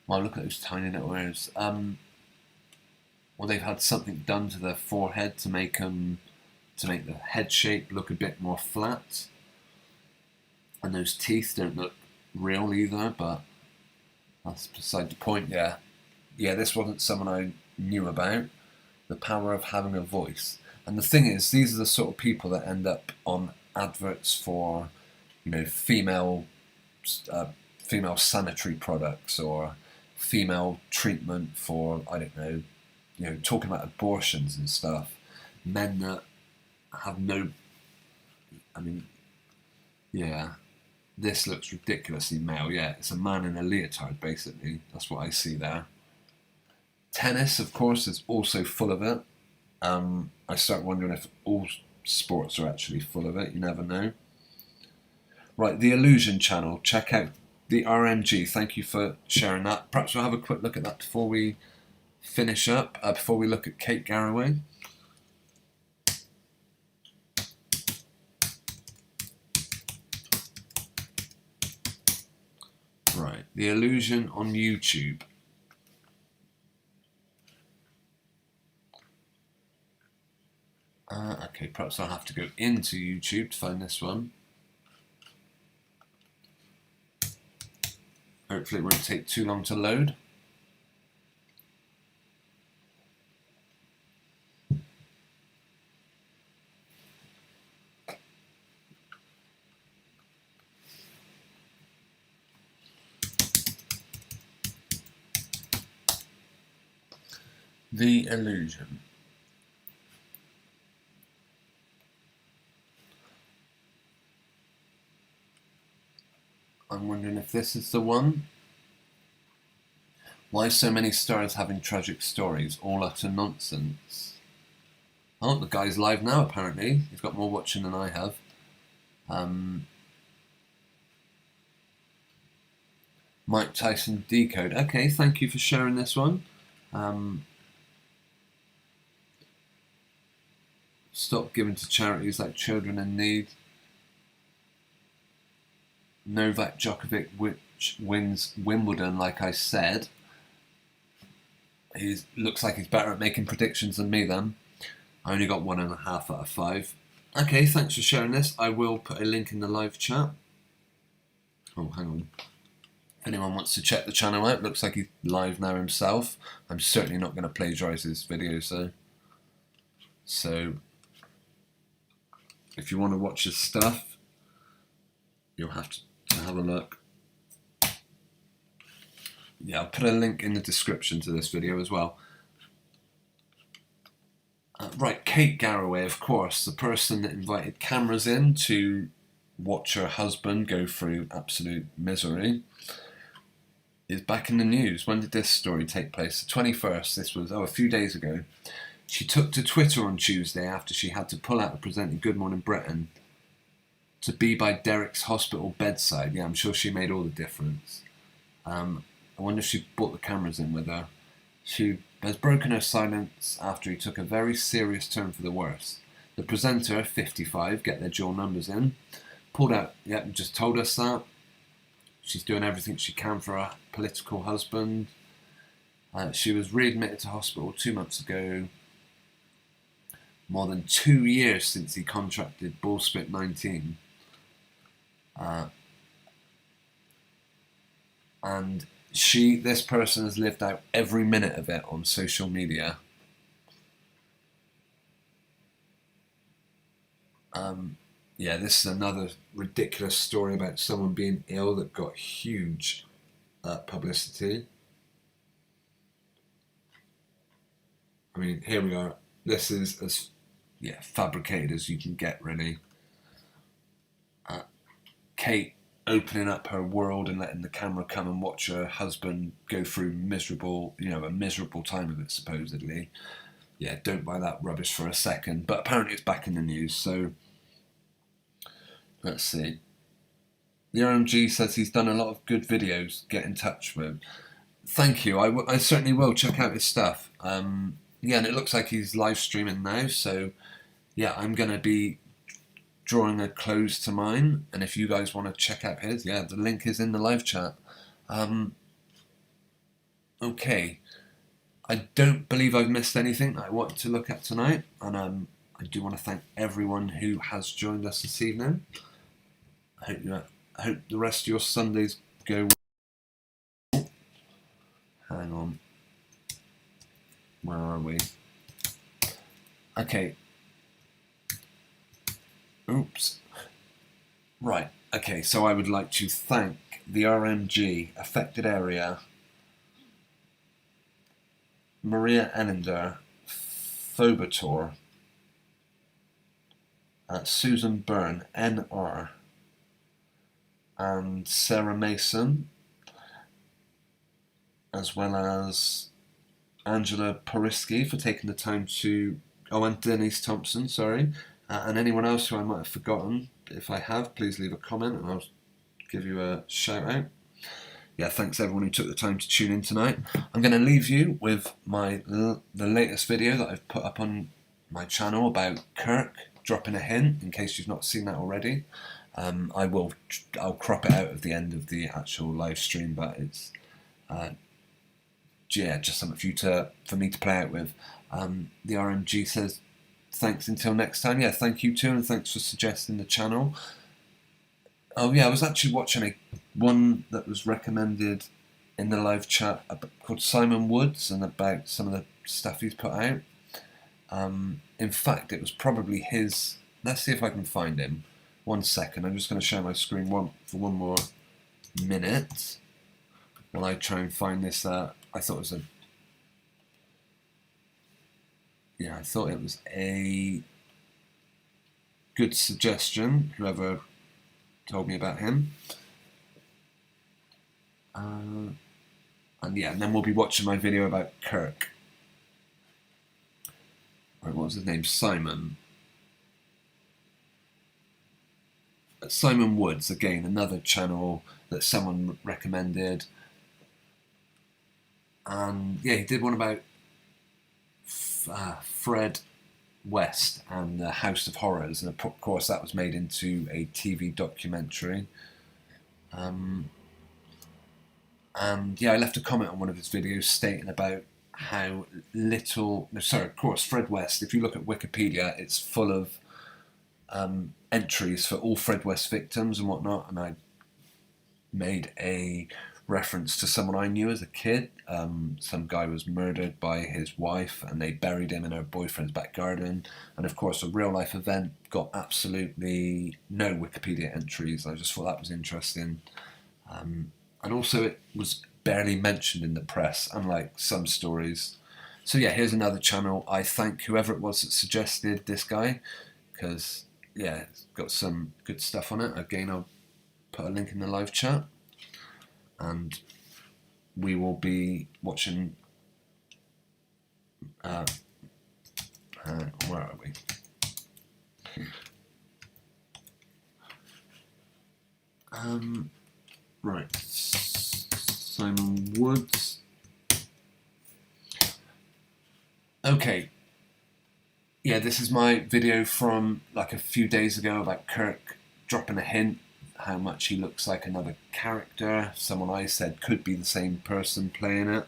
well, look at those tiny little ears. Or they've had something done to their forehead to make the head shape look a bit more flat. And those teeth don't look real either, but that's beside the point. Yeah, this wasn't someone I knew about. The power of having a voice. And the thing is, these are the sort of people that end up on adverts for, female sanitary products or female treatment for, I don't know, talking about abortions and stuff. Men that have no, yeah. This looks ridiculously male. Yeah, it's a man in a leotard, basically. That's what I see there. Tennis, of course, is also full of it. I start wondering if all sports are actually full of it. You never know. Right, the Illusion channel. Check out the RMG. Thank you for sharing that. Perhaps we'll have a quick look at that before we finish up, before we look at Kate Garraway. Right, the Illusion on YouTube. Okay, perhaps I'll have to go into YouTube to find this one. Hopefully it won't take too long to load. The Illusion. I'm wondering if this is the one. Why so many stars having tragic stories? All utter nonsense. Oh, the guy's live now apparently. He's got more watching than I have. Mike Tyson Decode. Okay, thank you for sharing this one. Stop giving to charities like Children in Need. Novak Djokovic, which wins Wimbledon, like I said. He looks like he's better at making predictions than me then. I only got 1.5 out of 5. Okay, thanks for sharing this. I will put a link in the live chat. Oh, hang on. If anyone wants to check the channel out, looks like he's live now himself. I'm certainly not going to plagiarise his videos though. So, if you want to watch his stuff, you'll have to have a look. Yeah, I'll put a link in the description to this video as well. Right, Kate Garraway, of course, the person that invited cameras in to watch her husband go through absolute misery, is back in the news. When did this story take place? The 21st, this was, a few days ago. She took to Twitter on Tuesday after she had to pull out of presenting Good Morning Britain to be by Derek's hospital bedside. Yeah, I'm sure she made all the difference. I wonder if she brought the cameras in with her. She has broken her silence after he took a very serious turn for the worse. The presenter, 55, get their dual numbers in, pulled out, just told us that. She's doing everything she can for her political husband. She was readmitted to hospital 2 months ago, more than 2 years since he contracted bullspit 19. And this person has lived out every minute of it on social media. Yeah, this is another ridiculous story about someone being ill that got huge publicity. I mean, here we are. This is as fabricated as you can get, really. Kate opening up her world and letting the camera come and watch her husband go through a miserable time of it, supposedly. Yeah, don't buy that rubbish for a second. But apparently it's back in the news, so let's see. The RMG says he's done a lot of good videos. Get in touch with him. Thank you. I certainly will check out his stuff. And it looks like he's live streaming now, so yeah, I'm going to be drawing a close to mine, and if you guys want to check out his, the link is in the live chat. Okay, I don't believe I've missed anything I wanted to look at tonight, and I do want to thank everyone who has joined us this evening. I hope the rest of your Sundays go well. Hang on, where are we? Okay. Oops. Right, okay, so I would like to thank the RMG affected area, Maria Ennender, Phobator, Susan Byrne, NR, and Sarah Mason, as well as Angela Porisky for taking the time to, and Denise Thompson, sorry, and anyone else who I might have forgotten. If I have, please leave a comment and I'll give you a shout out. Yeah, thanks everyone who took the time to tune in tonight. I'm going to leave you with the latest video that I've put up on my channel about Kirk, dropping a hint in case you've not seen that already. I'll crop it out at the end of the actual live stream, but it's just something for me to play out with. The RMG says, thanks until next time. Yeah, thank you too, and thanks for suggesting the channel. Oh yeah, I was actually watching one that was recommended in the live chat called Simon Woods, and about some of the stuff he's put out. In fact, it was probably his. Let's see if I can find him. 1 second, I'm just going to share my screen for one more minute while I try and find this. I thought it was a good suggestion, whoever told me about him. And then we'll be watching my video about Kirk. Right, what was his name? Simon Woods, again, another channel that someone recommended. And yeah, he did one about Fred West and the House of Horrors, and of course that was made into a TV documentary. And yeah, I left a comment on one of his videos stating about how little. No, sorry, of course, Fred West. If you look at Wikipedia, it's full of entries for all Fred West victims and whatnot. And I made a reference to someone I knew as a kid. Some guy was murdered by his wife and they buried him in her boyfriend's back garden. And of course, a real life event got absolutely no Wikipedia entries. I just thought that was interesting. And also it was barely mentioned in the press, unlike some stories. So yeah, here's another channel. I thank whoever it was that suggested this guy, because yeah, it's got some good stuff on it. Again, I'll put a link in the live chat. And we will be watching, where are we? Right, Simon Woods. Okay, yeah, this is my video from like a few days ago about Kirk dropping a hint how much he looks like another character, someone I said could be the same person playing it.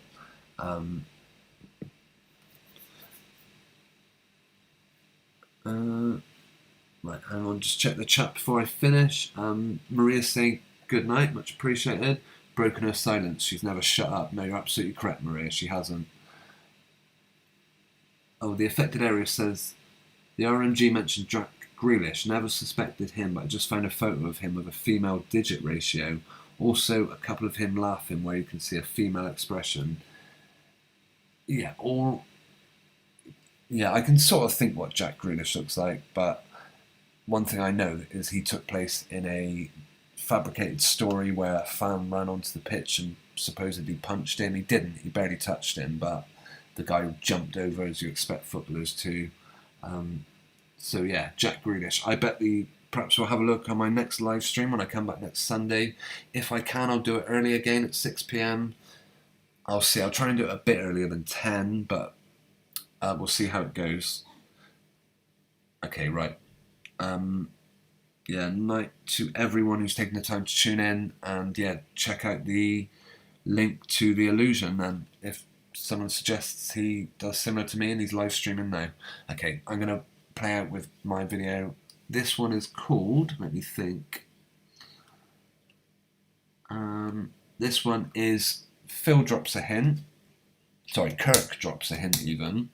Right, hang on, just check the chat before I finish. Maria saying good night, much appreciated. Broken her silence, she's never shut up. No, you're absolutely correct, Maria, she hasn't. Oh, the affected area says, the RMG mentioned Jack Grealish, never suspected him, but I just found a photo of him with a female digit ratio. Also, a couple of him laughing where you can see a female expression. Yeah, I can sort of think what Jack Grealish looks like, but one thing I know is he took place in a fabricated story where a fan ran onto the pitch and supposedly punched him. He didn't, he barely touched him, but the guy jumped over as you expect footballers to. So yeah, Jack Grealish. I bet perhaps we'll have a look on my next live stream when I come back next Sunday. If I can, I'll do it early again at 6 PM. I'll see. I'll try and do it a bit earlier than 10, but we'll see how it goes. Okay, right. Yeah, night to everyone who's taken the time to tune in, and yeah, check out the link to The Illusion, and if someone suggests he does similar to me and he's live streaming now. Okay, I'm going to play out with my video. This one is called, let me think. This one is Phil drops a hint. Sorry, Kirk drops a hint even.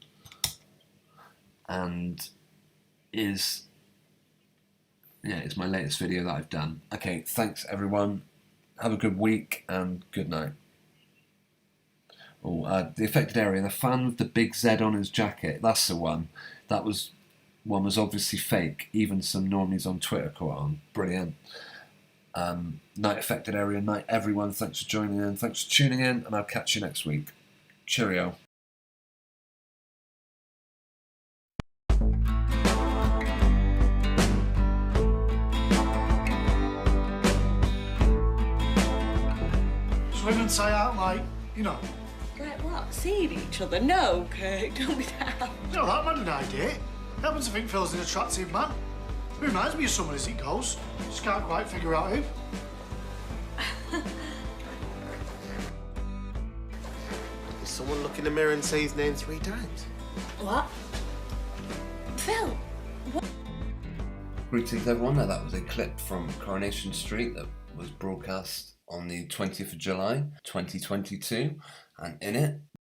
And it's my latest video that I've done. Okay, thanks everyone. Have a good week and good night. Oh, the affected area, the fan with the big Z on his jacket, that's the one. That was one was obviously fake. Even some normies on Twitter caught on. Brilliant. Night affected area, night everyone. Thanks for joining in. Thanks for tuning in, and I'll catch you next week. Cheerio. Swim and say out like, you know. Like what? Seeing each other? No, Kirk, don't be daft. You know, that man an idea. Happens to think Phil's an attractive man. He reminds me of someone as it goes. Just can't quite figure out who. Does someone look in the mirror and say his name 3 times? What? Phil? What? Greetings everyone. Now that was a clip from Coronation Street that was broadcast on the 20th of July 2022, and in it